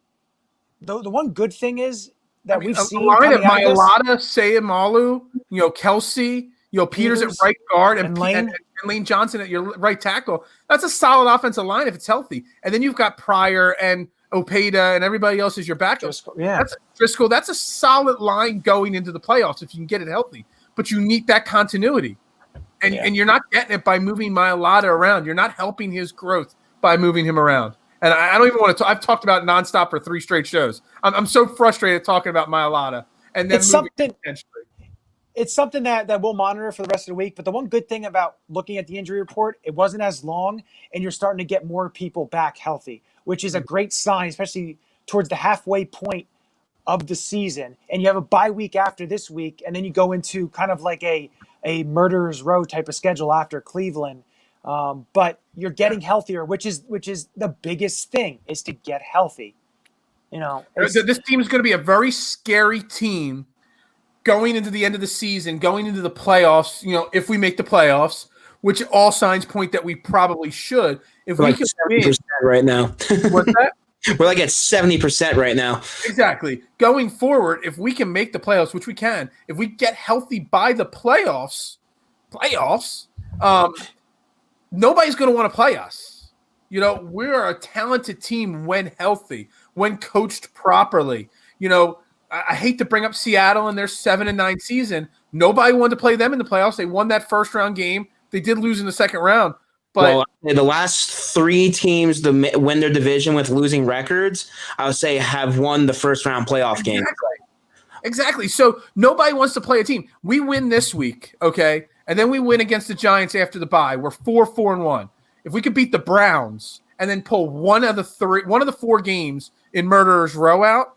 [SPEAKER 7] the one good thing is that we've seen
[SPEAKER 8] a line of Mailata, Seumalo, Kelsey, Peters at right guard, and Lane Johnson at your right tackle. That's a solid offensive line if it's healthy. And then you've got Pryor and Opeda and everybody else as your backup. Driscoll. That's a solid line going into the playoffs if you can get it healthy. But you need that continuity. And you're not getting it by moving Mailata around. You're not helping his growth by moving him around. And I don't even want to I've talked about nonstop for 3 straight shows. I'm so frustrated talking about Mailata. And then
[SPEAKER 7] it's something that we'll monitor for the rest of the week. But the one good thing about looking at the injury report, it wasn't as long, and you're starting to get more people back healthy, which is a great sign, especially towards the halfway point of the season. And you have a bye week after this week, and then you go into kind of like a murderer's row type of schedule after Cleveland. But you're getting healthier, which is the biggest thing, is to get healthy.
[SPEAKER 8] This team is going to be a very scary team going into the end of the season, going into the playoffs, if we make the playoffs, which all signs point that we probably should. If
[SPEAKER 9] we're
[SPEAKER 8] we
[SPEAKER 9] like
[SPEAKER 8] can
[SPEAKER 9] 70% right now.
[SPEAKER 8] What's that?
[SPEAKER 9] We're like at 70% right now.
[SPEAKER 8] Exactly. Going forward, if we can make the playoffs, which we can, if we get healthy by the playoffs, nobody's going to want to play us. We're a talented team when healthy, when coached properly. I hate to bring up Seattle and their 7-9 season. Nobody wanted to play them in the playoffs. They won that first round game. They did lose in the second round. But
[SPEAKER 9] the last 3 teams to win their division with losing records, I would say, have won the first round playoff game.
[SPEAKER 8] Exactly. So nobody wants to play a team. We win this week, okay? And then we win against the Giants after the bye. We're 4-4-1. If we could beat the Browns and then pull one of the 4 games in Murderer's Row out,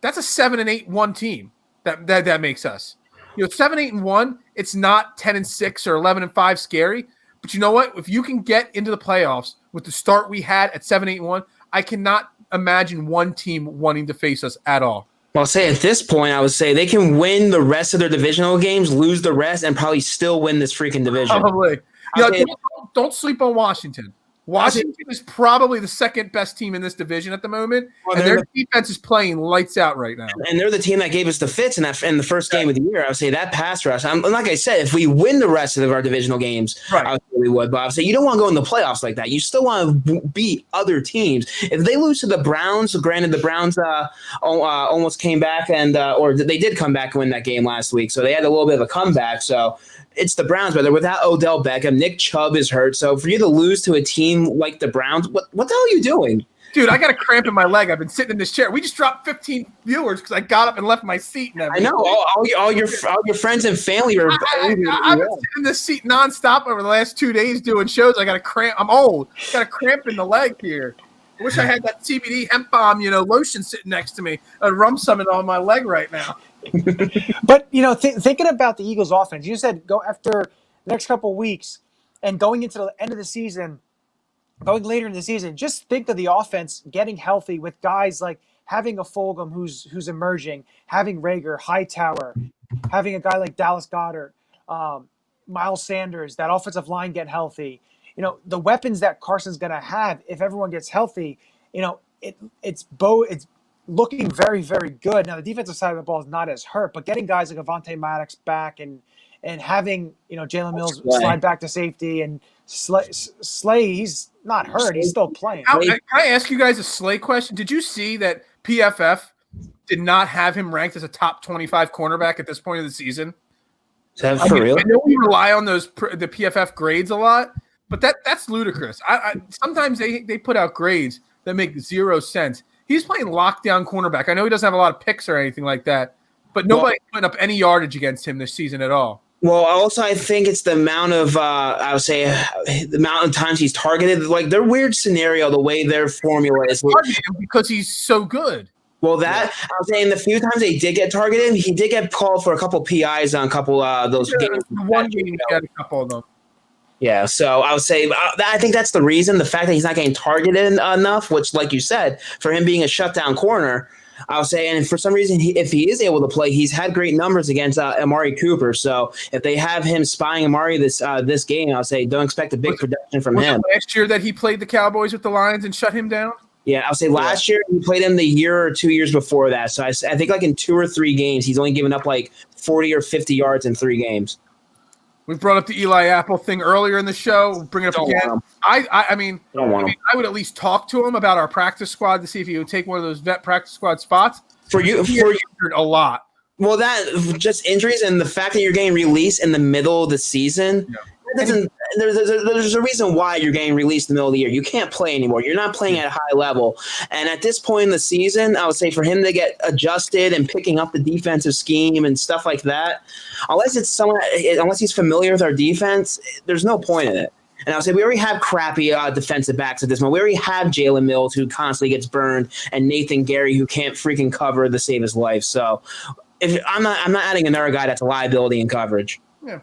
[SPEAKER 8] that's a 7-8-1 team. That makes us. 7-8-1. It's not 10-6 or 11-5 scary. But you know what? If you can get into the playoffs with the start we had at 7-8-1, I cannot imagine one team wanting to face us at all.
[SPEAKER 9] Well, I'll say at this point, I would say they can win the rest of their divisional games, lose the rest, and probably still win this freaking division.
[SPEAKER 8] Probably. Don't sleep on Washington. Washington is probably the second best team in this division at the moment, and their defense is playing lights out right now.
[SPEAKER 9] And they're the team that gave us the fits in the first game of the year. I would say that pass rush. Like I said, if we win the rest of our divisional games, I would say we would. But I would say you don't want to go in the playoffs like that. You still want to beat other teams. If they lose to the Browns, granted the Browns almost came back or they did come back and win that game last week, so they had a little bit of a comeback. So it's the Browns, but they're without Odell Beckham. Nick Chubb is hurt. So for you to lose to a team like the Browns, what the hell are you doing?
[SPEAKER 8] Dude, I got a cramp in my leg. I've been sitting in this chair. We just dropped 15 viewers because I got up and left my seat. And
[SPEAKER 9] I know all your friends and family are.
[SPEAKER 8] I've been sitting in this seat nonstop over the last 2 days doing shows. I got a cramp. I'm old. Got a cramp in the leg here. I wish I had that CBD hemp balm, lotion sitting next to me. A rum summit on my leg right now.
[SPEAKER 7] But thinking about the Eagles' offense, you said go after the next couple of weeks and going into the end of the season. Going later in the season, just think of the offense getting healthy with guys like having a Fulgham who's emerging, having Rager, Hightower, having a guy like Dallas Goedert, Miles Sanders, that offensive line get healthy. The weapons that Carson's going to have if everyone gets healthy, it's looking very, very good. Now, the defensive side of the ball is not as hurt, but getting guys like Avonte Maddox back and having, Jalen Mills slide back to safety and Slay, he's not hurt. He's still playing.
[SPEAKER 8] Can I ask you guys a Slay question? Did you see that PFF did not have him ranked as a top 25 cornerback at this point of the season?
[SPEAKER 9] Is that for real?
[SPEAKER 8] I know we rely on the PFF grades a lot, but that's ludicrous. Sometimes they put out grades that make zero sense. He's playing lockdown cornerback. I know he doesn't have a lot of picks or anything like that, but nobody's putting up any yardage against him this season at all.
[SPEAKER 9] Well, also I think it's the amount of the amount of times he's targeted. Like their weird scenario, the way their formula is
[SPEAKER 8] because he's so good.
[SPEAKER 9] Well, I was saying the few times they did get targeted, he did get called for a couple PIs on a couple those games.
[SPEAKER 8] One game he got a couple of them.
[SPEAKER 9] Yeah, so I would say I think that's the reason. The fact that he's not getting targeted enough, which, like you said, for him being a shutdown corner. I would say, and for some reason, if he is able to play, he's had great numbers against Amari Cooper. So if they have him spying Amari this game, I would say don't expect a big production from him.
[SPEAKER 8] Last year that he played the Cowboys with the Lions and shut him down?
[SPEAKER 9] Yeah, I would say last year he played him the year or 2 years before that. So I think like in 2 or 3 games, he's only given up like 40 or 50 yards in 3 games.
[SPEAKER 8] We brought up the Eli Apple thing earlier in the show. We'll bring it up again. I mean, I would at least talk to him about our practice squad to see if he would take one of those vet practice squad spots. For you, a lot.
[SPEAKER 9] Well, that just injuries and the fact that you're getting released in the middle of the season. Yeah. There's a reason why you're getting released in the middle of the year. You can't play anymore. You're not playing at a high level. And at this point in the season, I would say for him to get adjusted and picking up the defensive scheme and stuff like that, unless he's familiar with our defense, there's no point in it. And I would say we already have crappy defensive backs at this moment. We already have Jalen Mills, who constantly gets burned, and Nathan Gary, who can't freaking cover to save his life. So I'm not adding another guy that's a liability in coverage.
[SPEAKER 8] Yeah.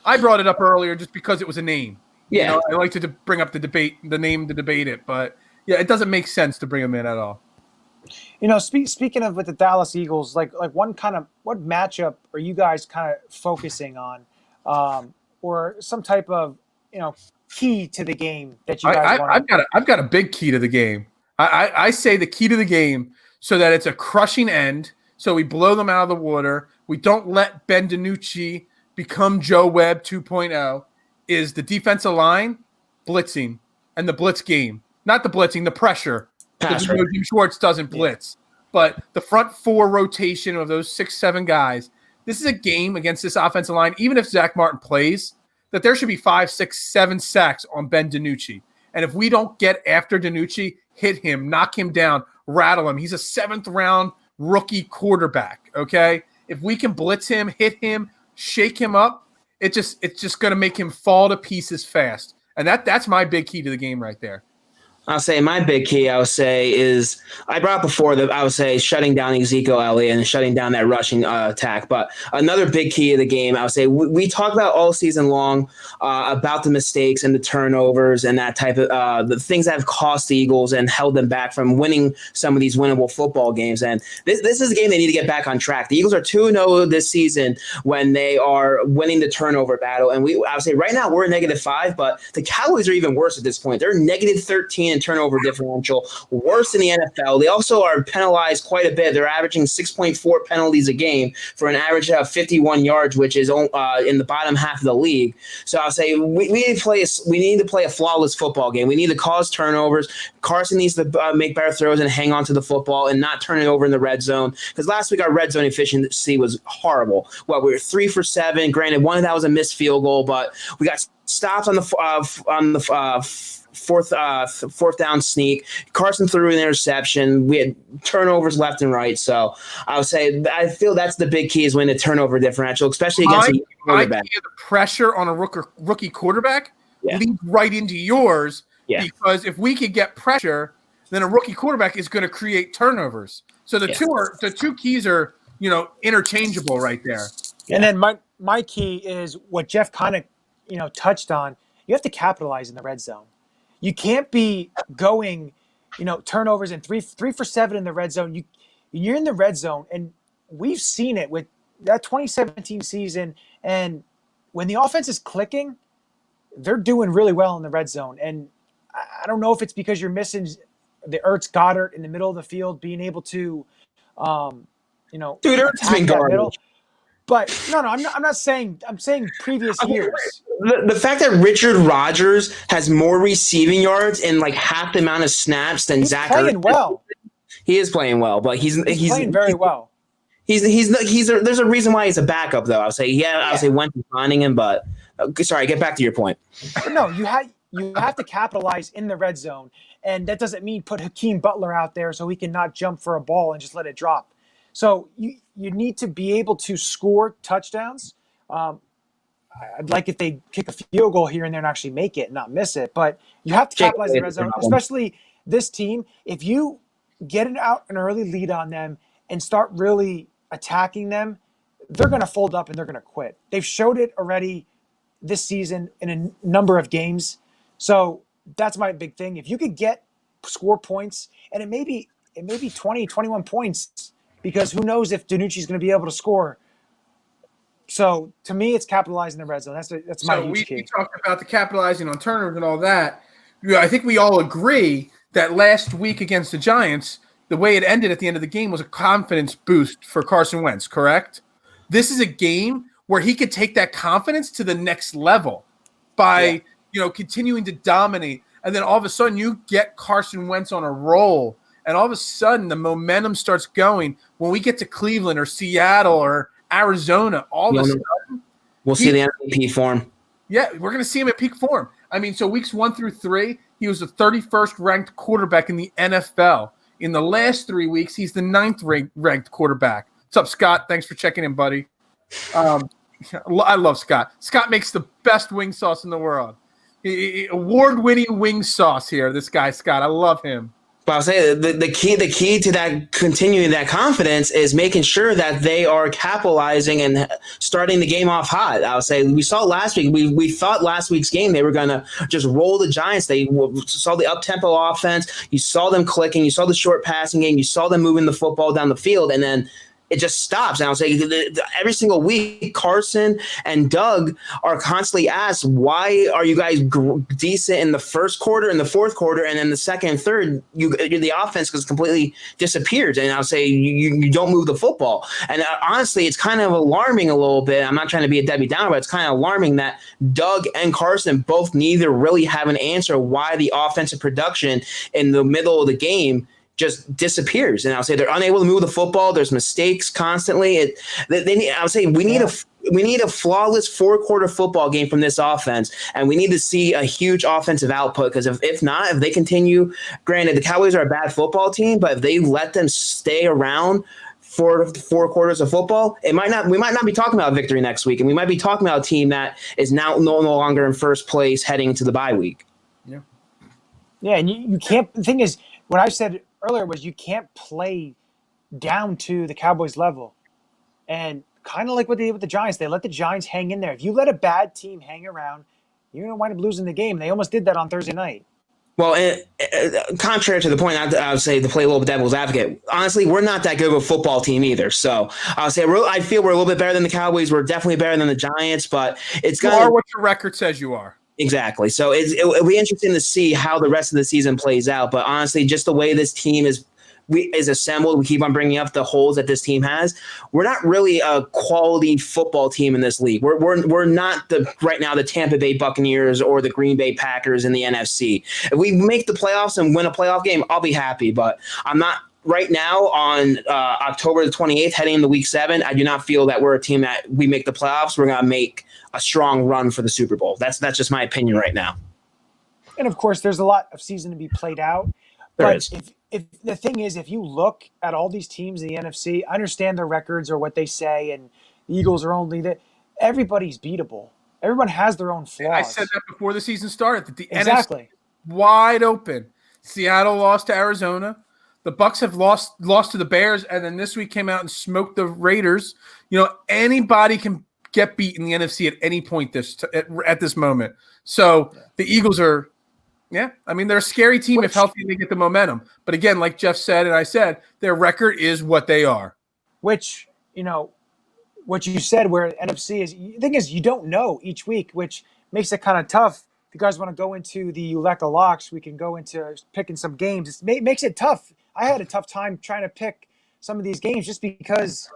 [SPEAKER 8] I brought it up earlier just because it was a name.
[SPEAKER 9] Yeah.
[SPEAKER 8] I like to bring up the name to debate it, but yeah, it doesn't make sense to bring him in at all.
[SPEAKER 7] Speaking of with the Dallas Eagles, like what matchup are you guys kind of focusing on, or some type of key to the game that you guys want?
[SPEAKER 8] I've got a big key to the game. I say the key to the game so that it's a crushing end. So we blow them out of the water. We don't let Ben DiNucci become Joe Webb 2.0, is the defensive line blitzing and the blitz game. Not the blitzing, the pressure. Because Jim Schwartz doesn't blitz. But the front 4 rotation of those 6-7 guys, this is a game against this offensive line, even if Zach Martin plays, that there should be 5, 6, 7 sacks on Ben DiNucci. And if we don't get after DiNucci, hit him, knock him down, rattle him. He's a 7th-round rookie quarterback, okay? If we can blitz him, hit him, shake him up, it's just going to make him fall to pieces fast. And that's my big key to the game right there.
[SPEAKER 9] I'll say my big key, is I brought up before that I would say shutting down Ezekiel Elliott and shutting down that rushing attack. But another big key of the game, I would say we talk about all season long about the mistakes and the turnovers and that type of the things that have cost the Eagles and held them back from winning some of these winnable football games. And this is a game they need to get back on track. The Eagles are 2-0 this season when they are winning the turnover battle. And I would say right now we're -5, but the Cowboys are even worse at this point. They're -13 in turnover differential, worse in the NFL. They also are penalized quite a bit. They're averaging 6.4 penalties a game for an average of 51 yards, which is in the bottom half of the league. So I'll say we need to play a flawless football game. We need to cause turnovers. Carson needs to make better throws and hang on to the football and not turn it over in the red zone. Because last week our red zone efficiency was horrible. Well, we were 3 for 7. Granted, one of that was a missed field goal, but we got stops on the fourth down sneak. Carson threw an interception. We had turnovers left and right. So I feel that's the big key is when the turnover differential, especially against a quarterback.
[SPEAKER 8] The pressure on a rookie quarterback leads right into yours because if we could get pressure, then a rookie quarterback is going to create turnovers. So the two keys are interchangeable right there.
[SPEAKER 7] And then my key is what Jeff kind of touched on. You have to capitalize in the red zone. You can't be going, turnovers and 3 for 7 in the red zone. You're in the red zone, and we've seen it with that 2017 season. And when the offense is clicking, they're doing really well in the red zone. And I don't know if it's because you're missing the Ertz Goddard in the middle of the field, being able to,
[SPEAKER 9] dude, Ertz has been garbage.
[SPEAKER 7] But no, I'm not saying. I'm saying previous years.
[SPEAKER 9] The fact that Richard Rodgers has more receiving yards in like half the amount of snaps than Zach Ertz.
[SPEAKER 7] He's playing well.
[SPEAKER 9] He is playing well, but he's
[SPEAKER 7] playing very well.
[SPEAKER 9] There's a reason why he's a backup though. I'll say Wentz is finding him, but sorry, get back to your point.
[SPEAKER 7] But no, you have to capitalize in the red zone, and that doesn't mean put Hakeem Butler out there so he can not jump for a ball and just let it drop. So you need to be able to score touchdowns. I'd like if they kick a field goal here and there and actually make it and not miss it. But you have to capitalize in the red zone, especially this team. If you get out an early lead on them and start really attacking them, they're going to fold up and they're going to quit. They've showed it already this season in a number of games. So that's my big thing. If you could score points, and it may be 20, 21 points, because who knows if Danucci's going to be able to score. So to me, it's capitalizing the red zone. That's my huge key.
[SPEAKER 8] We talked about the capitalizing on turnovers and all that. I think we all agree that last week against the Giants, the way it ended at the end of the game was a confidence boost for Carson Wentz, correct? This is a game where he could take that confidence to the next level by continuing to dominate. And then all of a sudden you get Carson Wentz on a roll. And all of a sudden, the momentum starts going. When we get to Cleveland or Seattle or Arizona, all of a sudden,
[SPEAKER 9] we'll see the MVP form.
[SPEAKER 8] Yeah, we're going to see him at peak form. I mean, so weeks 1 through 3, he was the 31st ranked quarterback in the NFL. In the last 3 weeks, he's the 9th ranked quarterback. What's up, Scott? Thanks for checking in, buddy. I love Scott. Scott makes the best wing sauce in the world. Award-winning wing sauce here, this guy, Scott. I love him.
[SPEAKER 9] But I'll say the key to that continuing that confidence is making sure that they are capitalizing and starting the game off hot. I'll say we saw last week. We thought last week's game they were going to just roll the Giants. They saw the up-tempo offense. You saw them clicking. You saw the short passing game. You saw them moving the football down the field, and then it just stops. And I'll say every single week, Carson and Doug are constantly asked, why are you guys decent in the first quarter and the fourth quarter, and then the second and third, the offense just completely disappears. And I'll say you don't move the football. And honestly, it's kind of alarming a little bit. I'm not trying to be a Debbie Downer, but it's kind of alarming that Doug and Carson both neither really have an answer why the offensive production in the middle of the game just disappears. And I'll say they're unable to move the football. There's mistakes constantly. I'll say we need a flawless 4-quarter football game from this offense, and we need to see a huge offensive output, because if not, if they continue, granted, the Cowboys are a bad football team, but if they let them stay around for 4 quarters of football, we might not be talking about victory next week, and we might be talking about a team that is now no longer in first place heading into the bye week.
[SPEAKER 7] Yeah, and you can't – the thing is, what I said earlier was you can't play down to the Cowboys level. And kind of like what they did with the Giants, they let the Giants hang in there. If you let a bad team hang around, you're going to wind up losing the game. They almost did that on Thursday night.
[SPEAKER 9] Well, contrary to the point, I would say to play a little bit devil's advocate, honestly, we're not that good of a football team either. So I feel we're a little bit better than the Cowboys. We're definitely better than the Giants, but it's
[SPEAKER 8] you are what your record says you are.
[SPEAKER 9] Exactly. So it'll be interesting to see how the rest of the season plays out. But honestly, just the way this team is assembled, we keep on bringing up the holes that this team has. We're not really a quality football team in this league. We're not right now the Tampa Bay Buccaneers or the Green Bay Packers in the NFC. If we make the playoffs and win a playoff game, I'll be happy. But I'm not right now on October the 28th, heading into Week 7. I do not feel that we're a team that we make the playoffs. We're going to make a strong run for the Super Bowl. That's just my opinion right now.
[SPEAKER 7] And of course, there's a lot of season to be played out.
[SPEAKER 9] There
[SPEAKER 7] But
[SPEAKER 9] is.
[SPEAKER 7] if the thing is, if you look at all these teams in the NFC, I understand their records or what they say, and the Eagles are only that. Everybody's beatable. Everyone has their own flaws.
[SPEAKER 8] I said that before the season started. That the
[SPEAKER 7] Exactly.
[SPEAKER 8] NFC wide open. Seattle lost to Arizona. The Bucs have lost to the Bears, and then this week came out and smoked the Raiders. Anybody can get beat in the NFC at any point at this moment. So the Eagles are, they're a scary team if healthy and they get the momentum. But again, like Jeff said and I said, their record is what they are.
[SPEAKER 7] Which, what you said where NFC is, the thing is you don't know each week, which makes it kind of tough. If you guys want to go into the Ulecka Locks, we can go into picking some games. It makes it tough. I had a tough time trying to pick some of these games just because,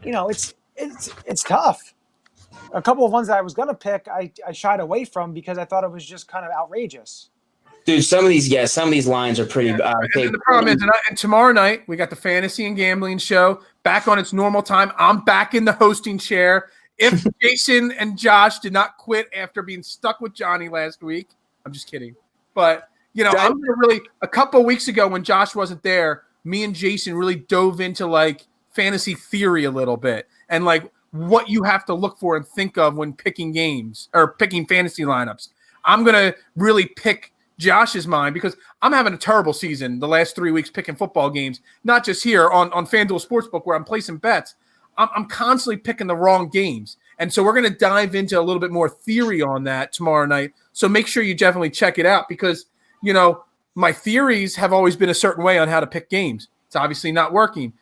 [SPEAKER 7] it's tough. A couple of ones that I was going to pick, I shied away from because I thought it was just kind of outrageous.
[SPEAKER 9] Dude, some of these lines are pretty.
[SPEAKER 8] And the problem is, and tomorrow night we got the fantasy and gambling show back on its normal time. I'm back in the hosting chair. If Jason and Josh did not quit after being stuck with Johnny last week, I'm just kidding. But I'm gonna really. A couple of weeks ago when Josh wasn't there, me and Jason really dove into like fantasy theory a little bit and like what you have to look for and think of when picking games or picking fantasy lineups. I'm gonna really pick Josh's mind because I'm having a terrible season the last 3 weeks picking football games, not just here on FanDuel Sportsbook where I'm placing bets. I'm constantly picking the wrong games. And so we're going to dive into a little bit more theory on that tomorrow night. So make sure you definitely check it out because, my theories have always been a certain way on how to pick games. It's obviously not working.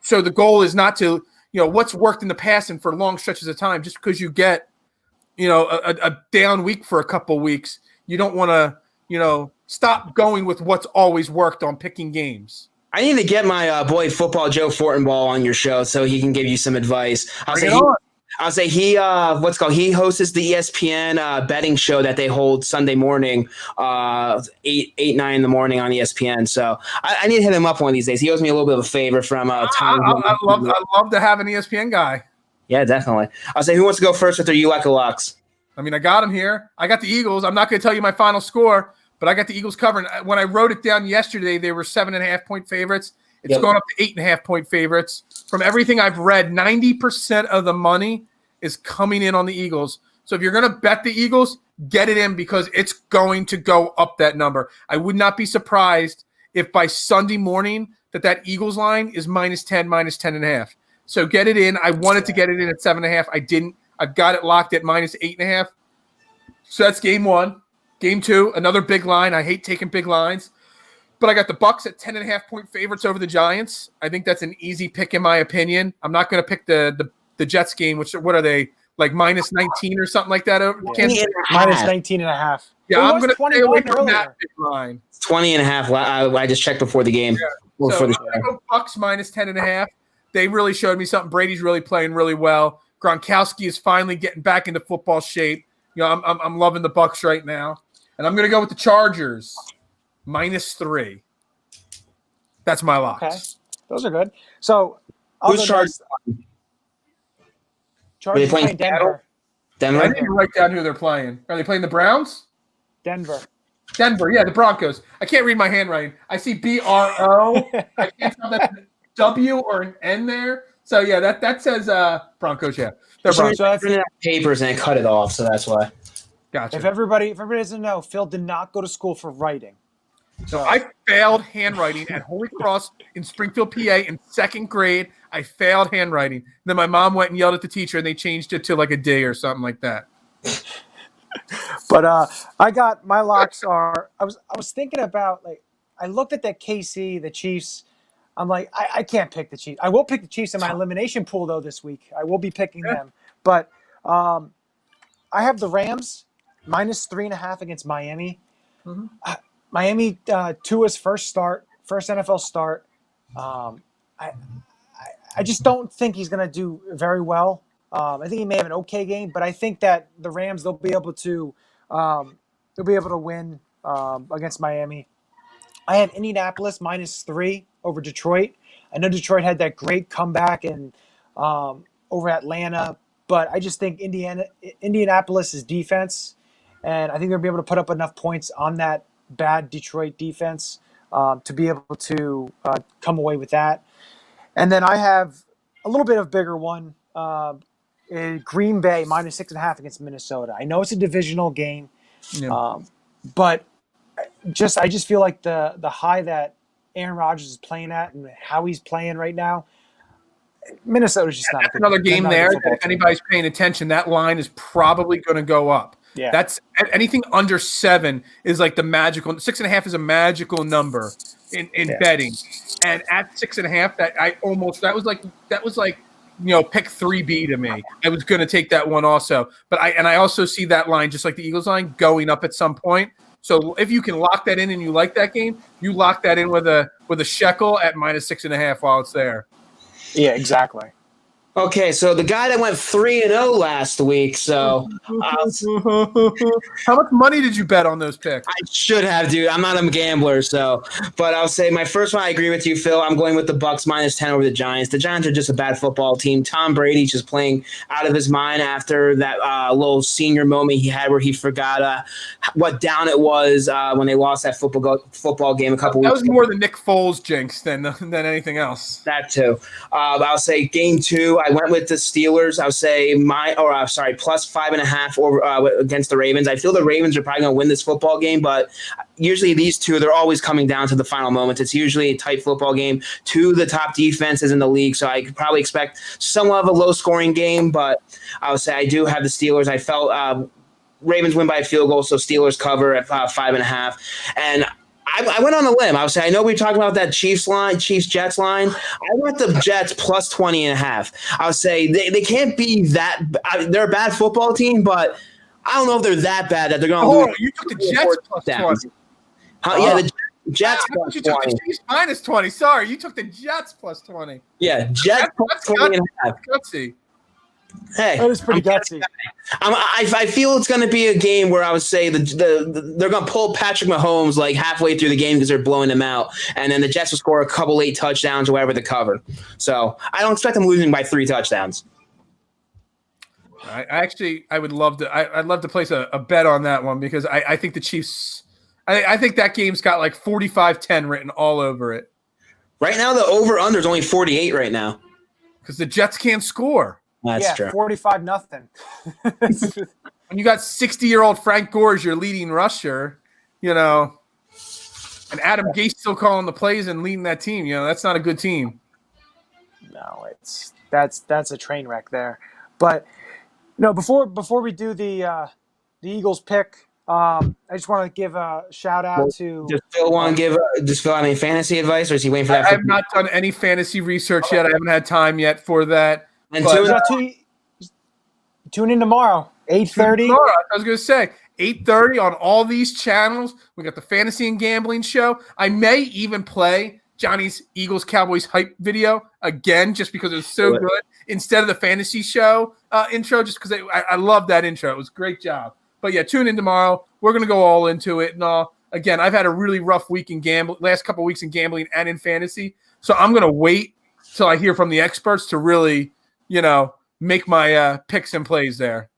[SPEAKER 8] So the goal is not to, what's worked in the past and for long stretches of time, just because you get, a down week for a couple weeks, you don't want to, stop going with what's always worked on picking games.
[SPEAKER 9] I need to get my boy Football Joe Fortenball on your show so he can give you some advice. I'll say he hosts the ESPN betting show that they hold Sunday morning, 9 in the morning on ESPN. So I need to hit him up one of these days. He owes me a little bit of a favor from Tom.
[SPEAKER 8] I love to have an ESPN guy.
[SPEAKER 9] Yeah, definitely. I'll say who wants to go first with their Ulecka Locks?
[SPEAKER 8] I mean, I got him here. I got the Eagles. I'm not going to tell you my final score, but I got the Eagles covering. When I wrote it down yesterday, they were 7.5-point favorites. It's going up to 8.5-point favorites. From everything I've read, 90% of the money is coming in on the Eagles. So if you're going to bet the Eagles, get it in because it's going to go up that number. I would not be surprised if by Sunday morning that Eagles line is -10, -10.5. So get it in. I wanted to get it in at 7.5. I didn't. I've got it locked at -8.5. So that's game one. Game two, another big line. I hate taking big lines. But I got the Bucs at 10.5-point favorites over the Giants. I think that's an easy pick in my opinion. I'm not going to pick the Jets game, which what are they, like -19 or something like that?
[SPEAKER 7] -19.5.
[SPEAKER 8] Yeah, I'm going to stay away from that big line.
[SPEAKER 9] 20.5. I just checked before the game.
[SPEAKER 8] Yeah. So I'm going to go Bucs -10.5. They really showed me something. Brady's really playing really well. Gronkowski is finally getting back into football shape. I'm loving the Bucs right now. And I'm going to go with the Chargers. -3. That's my locks.
[SPEAKER 7] Okay. Those are good. So
[SPEAKER 9] who's Chargers?
[SPEAKER 7] Chargers
[SPEAKER 9] are they playing
[SPEAKER 7] Denver.
[SPEAKER 8] I didn't write down who they're playing. Are they playing the Browns?
[SPEAKER 7] Denver,
[SPEAKER 8] yeah, the Broncos. I can't read my handwriting. I see BRO. I can't tell if that's a W or an N there. So yeah, that says Broncos. Yeah, they're Broncos.
[SPEAKER 9] So I printed out papers and I cut it off, so that's why.
[SPEAKER 8] Gotcha.
[SPEAKER 7] If everybody doesn't know, Phil did not go to school for writing.
[SPEAKER 8] So I failed handwriting at Holy Cross in Springfield, PA in 2nd grade. I failed handwriting. Then my mom went and yelled at the teacher and they changed it to like a D or something like that.
[SPEAKER 7] But I got my locks are I was thinking about I looked at that KC, the Chiefs. I'm like, I can't pick the Chiefs. I will pick the Chiefs in my elimination pool though this week. I will be picking them. But I have the Rams -3.5 against Miami. Mm-hmm. Miami, Tua's first NFL start. I just don't think he's going to do very well. I think he may have an okay game, but I think that the Rams they'll be able to win against Miami. I have Indianapolis -3 over Detroit. I know Detroit had that great comeback and over Atlanta. but I just think Indianapolis's defense, and I think they'll be able to put up enough points on that bad Detroit defense to be able to come away with that. And then I have a little bit of bigger one. Green Bay -6.5 against Minnesota. I know it's a divisional game, but I just feel like the high that Aaron Rodgers is playing at and how he's playing right now, Minnesota's just not.
[SPEAKER 8] That's another game there. If anybody's paying attention, that line is probably going to go up.
[SPEAKER 7] Yeah,
[SPEAKER 8] that's anything under 7 is like the magical. 6.5 is a magical number in betting, and at 6.5, that was like pick 3B to me. I was going to take that one also, but I also see that line just like the Eagles line going up at some point. So if you can lock that in and you like that game, you lock that in with a shekel at -6.5 while it's there.
[SPEAKER 7] Yeah, exactly.
[SPEAKER 9] Okay, so the guy that went 3-0 last week. So,
[SPEAKER 8] how much money did you bet on those picks?
[SPEAKER 9] I should have, dude. I'm not a gambler, but I'll say my first one. I agree with you, Phil. I'm going with the Bucks -10 over the Giants. The Giants are just a bad football team. Tom Brady's just playing out of his mind after that little senior moment he had where he forgot what down it was when they lost that football game a couple weeks ago.
[SPEAKER 8] That was more the Nick Foles jinx than anything else.
[SPEAKER 9] That too. I'll say game 2. I went with the Steelers. I'll say plus 5.5 over against the Ravens. I feel the Ravens are probably going to win this football game, but usually these two, they're always coming down to the final moments. It's usually a tight football game. 2 of the top defenses in the league, so I could probably expect somewhat of a low-scoring game, but I would say I do have the Steelers. I felt Ravens win by a field goal, so Steelers cover at 5.5. And I went on a limb. I would say, I know we were talking about that Chiefs-Jets line. I went the Jets plus 20.5. I would say they can't be that – they're a bad football team, but I don't know if they're that bad that they're going to lose.
[SPEAKER 8] Oh, you took the Jets plus 20.
[SPEAKER 9] Yeah, the Jets plus
[SPEAKER 8] you took
[SPEAKER 9] 20.
[SPEAKER 8] The Chiefs -20. Sorry, you took the Jets plus 20.
[SPEAKER 9] Yeah, Jets plus 20.5.
[SPEAKER 8] Gutsy.
[SPEAKER 9] Hey,
[SPEAKER 7] that is pretty gutsy.
[SPEAKER 9] I feel it's going to be a game where I would say they're going to pull Patrick Mahomes like halfway through the game because they're blowing him out, and then the Jets will score a couple late touchdowns or whatever they cover. So I don't expect them losing by 3 touchdowns.
[SPEAKER 8] I would love to. I'd love to place a bet on that one because I think the Chiefs. I think that game's got like 45-10 written all over it.
[SPEAKER 9] Right now, the over/under is only 48 right now
[SPEAKER 8] because the Jets can't score.
[SPEAKER 9] That's true.
[SPEAKER 7] 45-0.
[SPEAKER 8] When you got 60-year-old Frank Gore as your leading rusher, and Adam Gase still calling the plays and leading that team, that's not a good team.
[SPEAKER 7] No, that's a train wreck there. But before we do the Eagles pick, I just want to give a shout out to.
[SPEAKER 9] Does Phil want to does Phil have any fantasy advice, or is he waiting for that?
[SPEAKER 8] I have not done any fantasy research yet. I haven't had time yet for that.
[SPEAKER 7] And tune in tomorrow, 8:30.
[SPEAKER 8] I was going to say 8:30 on all these channels. We got the Fantasy and Gambling Show. I may even play Johnny's Eagles Cowboys hype video again, just because it was so good. Instead of the fantasy show intro, just because I love that intro. It was a great job. But yeah, tune in tomorrow. We're going to go all into it. And again, I've had a really rough week in last couple of weeks in gambling and in fantasy. So I'm going to wait till I hear from the experts to really, make my picks and plays there.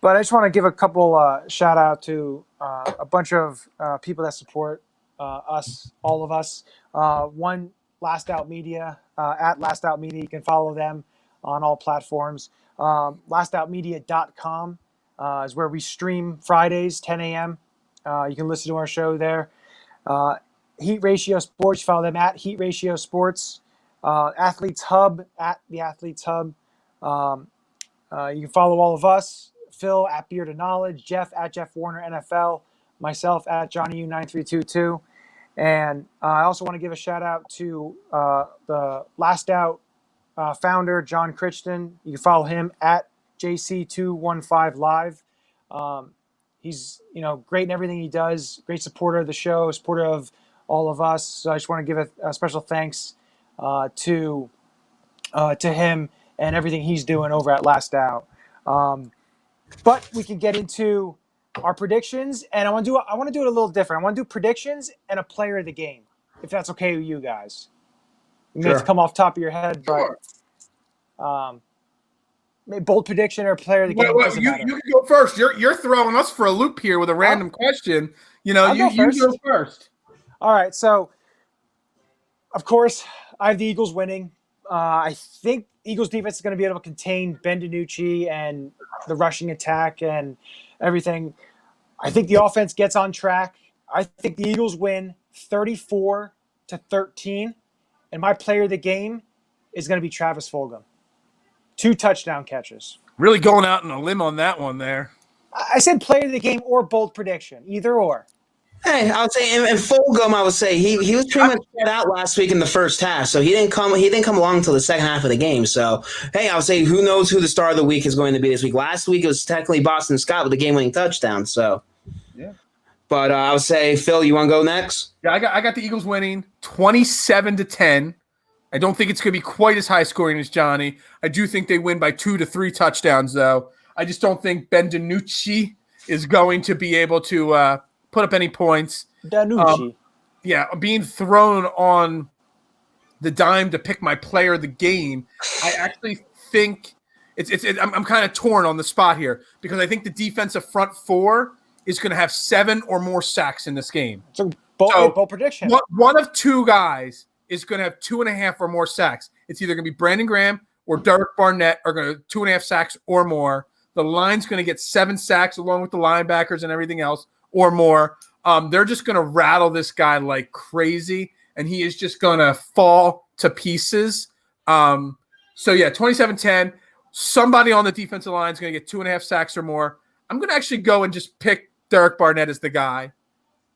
[SPEAKER 7] But I just want to give a couple shout out to a bunch of people that support us, all of us. One, Last Out Media, at Last Out Media. You can follow them on all platforms. LastOutMedia.com is where we stream Fridays, 10 a.m. You can listen to our show there. Heat Ratio Sports, you follow them at Heat Ratio Sports. Athletes Hub, at the Athletes Hub. You can follow all of us. Phil at Beard of Knowledge, Jeff at Jeff Warner NFL, myself at Johnny U9322. And I also want to give a shout out to the Last Out founder, John Crichton. You can follow him at JC215Live. He's great in everything he does, great supporter of the show, supporter of all of us. So I just want to give a special thanks to him and everything he's doing over at Last Out. But we can get into our predictions, and I want to do it a little different. I want to do predictions and a player of the game, if that's okay with you guys. You may have to come off the top of your head, but Bold prediction or player of the game? Doesn't matter.
[SPEAKER 8] You can go first. You're throwing us for a loop here with a random question. You go first.
[SPEAKER 7] All right. So, of course, I have the Eagles winning. I think Eagles defense is going to be able to contain Ben DiNucci and the rushing attack and everything. I think the offense gets on track. I think the Eagles win 34-13, and my player of the game is going to be Travis Fulgham. 2 touchdown catches.
[SPEAKER 8] Really going out on a limb on that one there.
[SPEAKER 7] I said player of the game or bold prediction, either or.
[SPEAKER 9] Hey, I would say, and Fulgham, I would say he was pretty much shut out last week in the first half, so he didn't come along until the second half of the game. So, hey, I would say who knows who the star of the week is going to be this week. Last week it was technically Boston Scott with the game-winning touchdown. So,
[SPEAKER 8] yeah.
[SPEAKER 9] But I would say, Phil, you want to go next?
[SPEAKER 8] Yeah, I got the Eagles winning 27-10. I don't think it's going to be quite as high scoring as Johnny. I do think they win by 2 to 3 touchdowns, though. I just don't think Ben DiNucci is going to be able to put up any points.
[SPEAKER 7] DiNucci.
[SPEAKER 8] Being thrown on the dime to pick my player of the game, I actually think I'm kind of torn on the spot here because I think the defensive front 4 is going to have 7 or more sacks in this game.
[SPEAKER 7] So bold prediction.
[SPEAKER 8] One of 2 guys is going to have 2.5 or more sacks. It's either going to be Brandon Graham or Derek Barnett are going to 2.5 sacks or more. The line's going to get 7 sacks along with the linebackers and everything else or more. They're just going to rattle this guy like crazy, and he is just going to fall to pieces. 27-10. Somebody on the defensive line is going to get 2.5 sacks or more. I'm going to actually go and just pick Derek Barnett as the guy.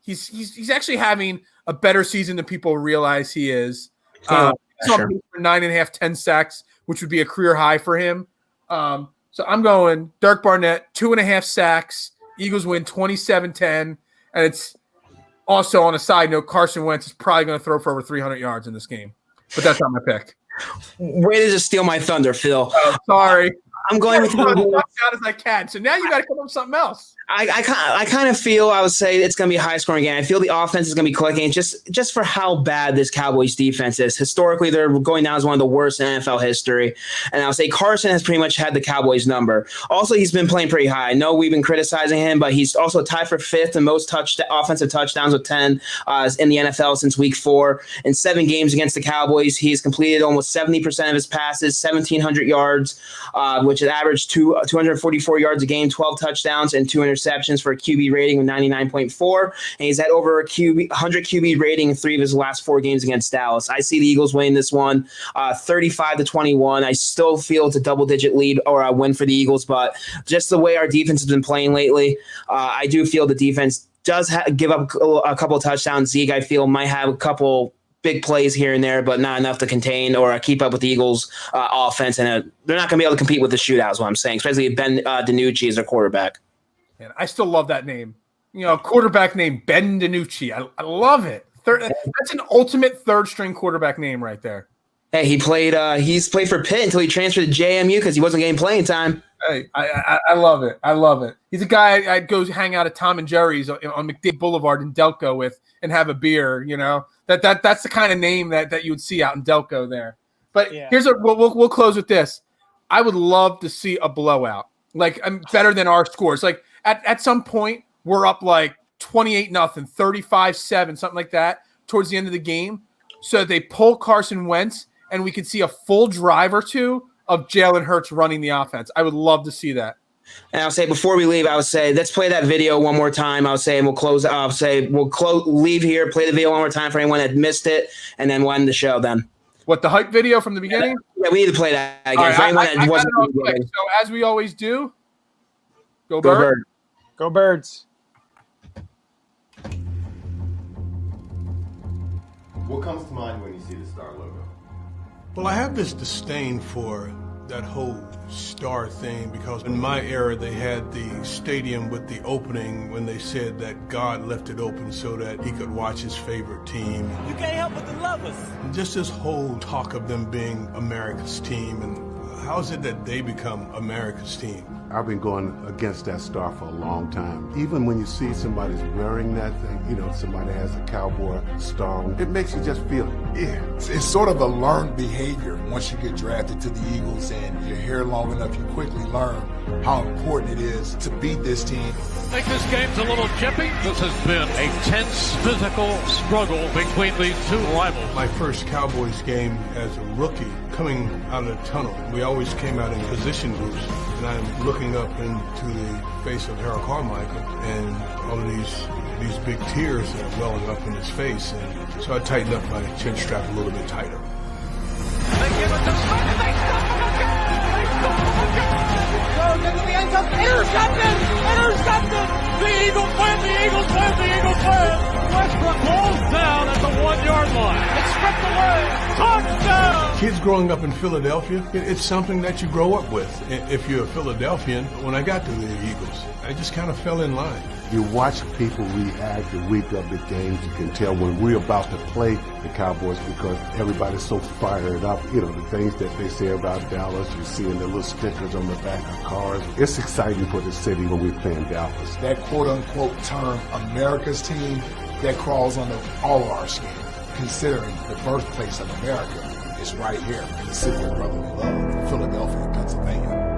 [SPEAKER 8] He's actually having a better season than people realize he is. He's on pace for 9.5, 10 sacks, which would be a career high for him. So I'm going Derek Barnett, 2.5 sacks. Eagles win 27-10. And it's also, on a side note, Carson Wentz is probably going to throw for over 300 yards in this game. But that's not my pick.
[SPEAKER 9] Way to just steal my thunder, Phil.
[SPEAKER 8] Oh, sorry.
[SPEAKER 9] I'm going with
[SPEAKER 8] as much as I can. So now you got to come up with something else.
[SPEAKER 9] I kind of feel, I would say it's going to be a high-scoring game. I feel the offense is going to be clicking just for how bad this Cowboys defense is. Historically, they're going down as one of the worst in NFL history. And I'll say Carson has pretty much had the Cowboys number. Also, he's been playing pretty high. I know we've been criticizing him, but he's also tied for 5th in most offensive touchdowns with 10 in the NFL since week 4. In 7 games against the Cowboys, he's completed almost 70% of his passes, 1,700 yards, which has averaged 244 yards a game, 12 touchdowns, and 2 interceptions for a QB rating of 99.4. And he's had over a 100 QB rating in 3 of his last 4 games against Dallas. I see the Eagles winning this one 35-21. I still feel it's a double-digit lead or a win for the Eagles, but just the way our defense has been playing lately, I do feel the defense does give up a couple of touchdowns. Zeke, I feel, might have a couple big plays here and there, but not enough to contain or keep up with the Eagles' offense. And they're not going to be able to compete with the shootout, is what I'm saying, especially if Ben DiNucci is their quarterback.
[SPEAKER 8] And I still love that name. A quarterback named Ben DiNucci. I love it. That's an ultimate third-string quarterback name right there.
[SPEAKER 9] Hey, he's played for Pitt until he transferred to JMU because he wasn't getting playing time.
[SPEAKER 8] Hey, I love it. I love it. He's a guy I'd go hang out at Tom and Jerry's on McDade Boulevard in Delco with and have a beer. That's the kind of name that you would see out in Delco there. But here's we'll close with this. I would love to see a blowout, like better than our scores. Like at some point we're up like 28-0, 35-7, something like that towards the end of the game. So they pull Carson Wentz and we could see a full drive or 2 of Jalen Hurts running the offense. I would love to see that.
[SPEAKER 9] And I'll say before we leave, I would say let's play that video one more time. I'll say, and we'll close. I'll say leave here, play the video one more time for anyone that missed it, and then we'll end the show. Then
[SPEAKER 8] what, the hype video from the beginning?
[SPEAKER 9] Yeah, we need to play that again.
[SPEAKER 8] Right,
[SPEAKER 9] for anyone that wasn't.
[SPEAKER 8] So as we always do, go Bird.
[SPEAKER 7] Go Birds.
[SPEAKER 1] What comes to mind when you see the star logo?
[SPEAKER 2] Well, I have this disdain for that whole star thing because in my era they had the stadium with the opening when they said that God left it open so that he could watch his favorite team.
[SPEAKER 3] You can't help but to love us.
[SPEAKER 2] And just this whole talk of them being America's team, and how is it that they become America's team?
[SPEAKER 4] I've been going against that star for a long time. Even when you see somebody's wearing that thing, you know, somebody has a Cowboy star on, it makes you just feel, yeah.
[SPEAKER 5] It's sort of a learned behavior. Once you get drafted to the Eagles and you're here long enough, you quickly learn how important it is to beat this team.
[SPEAKER 6] I think this game's a little chippy. This has been a tense physical struggle between these two rivals.
[SPEAKER 2] My first Cowboys game as a rookie, coming out of the tunnel, we always came out in position groups, and I'm looking up into the face of Harold Carmichael, and all of these big tears are welling up in his face, and so I tightened up my chin strap a little bit tighter.
[SPEAKER 3] They give it to Smith, and they stop him again! They stop him again! Goes into the end zone, intercepted! Intercepted!
[SPEAKER 6] The Eagles win! The Eagles win! The Eagles win! Westbrook rolls down at the 1-yard line. It's stripped away. Touchdown!
[SPEAKER 2] Kids growing up in Philadelphia, it's something that you grow up with. If you're a Philadelphian, when I got to the Eagles, I just kind of fell in line.
[SPEAKER 4] You watch people react the week of the games. You can tell when we're about to play the Cowboys because everybody's so fired up. You know, the things that they say about Dallas, you see in the little stickers on the back of cars. It's exciting for the city when we're playing Dallas.
[SPEAKER 5] That quote-unquote term, America's team, that crawls under all of our skin, considering the birthplace of America is right here in the city of brotherly love, Philadelphia, Pennsylvania.